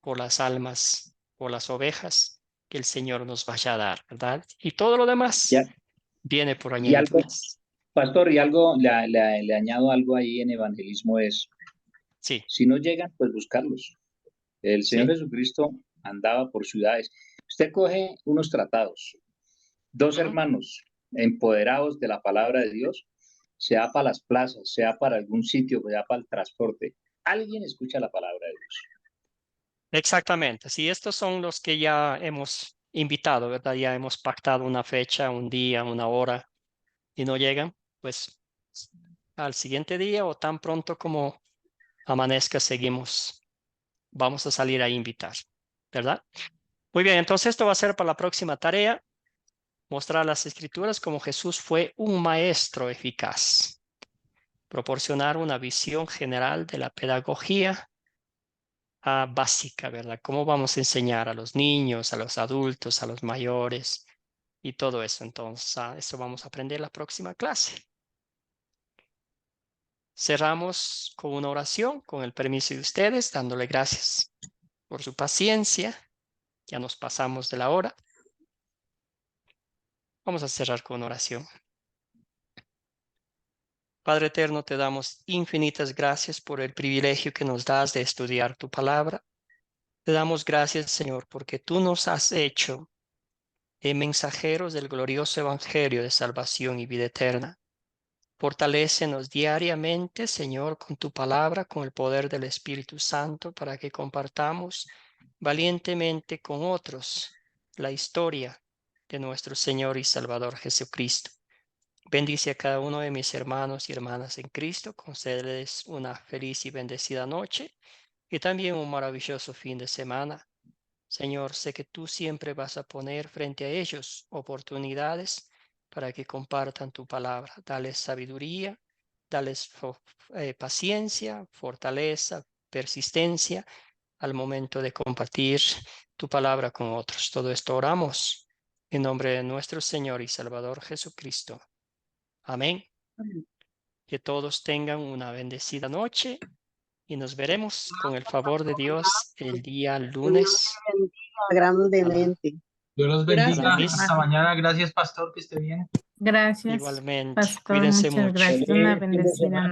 por las almas, por las ovejas que el Señor nos vaya a dar, ¿verdad? Y todo lo demás viene por Y algo, añadiduras. pastor, y algo, le añado algo ahí en evangelismo es, sí. Si no llegan, pues buscarlos. El Señor Sí. Jesucristo andaba por ciudades. Usted coge unos tratados, 2 hermanos empoderados de la palabra de Dios, sea para las plazas, sea para algún sitio, sea para el transporte. Alguien escucha la palabra de Dios. Exactamente. Sí, estos son los que ya hemos invitado, ¿verdad? Ya hemos pactado una fecha, un día, una hora y no llegan, pues al siguiente día o tan pronto como amanezca seguimos. Vamos a salir a invitar, ¿verdad? Muy bien, entonces esto va a ser para la próxima tarea. Mostrar las Escrituras como Jesús fue un maestro eficaz. Proporcionar una visión general de la pedagogía básica, ¿verdad? ¿Cómo vamos a enseñar a los niños, a los adultos, a los mayores y todo eso? Entonces, eso vamos a aprender la próxima clase. Cerramos con una oración, con el permiso de ustedes, dándole gracias por su paciencia. Ya nos pasamos de la hora. Vamos a cerrar con una oración. Padre eterno, te damos infinitas gracias por el privilegio que nos das de estudiar tu palabra. Te damos gracias, Señor, porque tú nos has hecho mensajeros del glorioso evangelio de salvación y vida eterna. Fortalécenos diariamente, Señor, con tu palabra, con el poder del Espíritu Santo, para que compartamos valientemente con otros la historia de nuestro Señor y Salvador Jesucristo. Bendice a cada uno de mis hermanos y hermanas en Cristo, concédeles una feliz y bendecida noche y también un maravilloso fin de semana. Señor, sé que tú siempre vas a poner frente a ellos oportunidades para que compartan tu palabra. Dales sabiduría, dales paciencia, fortaleza, persistencia al momento de compartir tu palabra con otros. Todo esto oramos en nombre de nuestro Señor y Salvador Jesucristo. Amén. Que todos tengan una bendecida noche y nos veremos con el favor de Dios el día lunes. Grandemente. Dios los bendiga. Gracias. Hasta mañana. Gracias, pastor. Que esté bien. Gracias, Igualmente. pastor. Cuídense Muchas mucho. gracias. Una bendecida noche.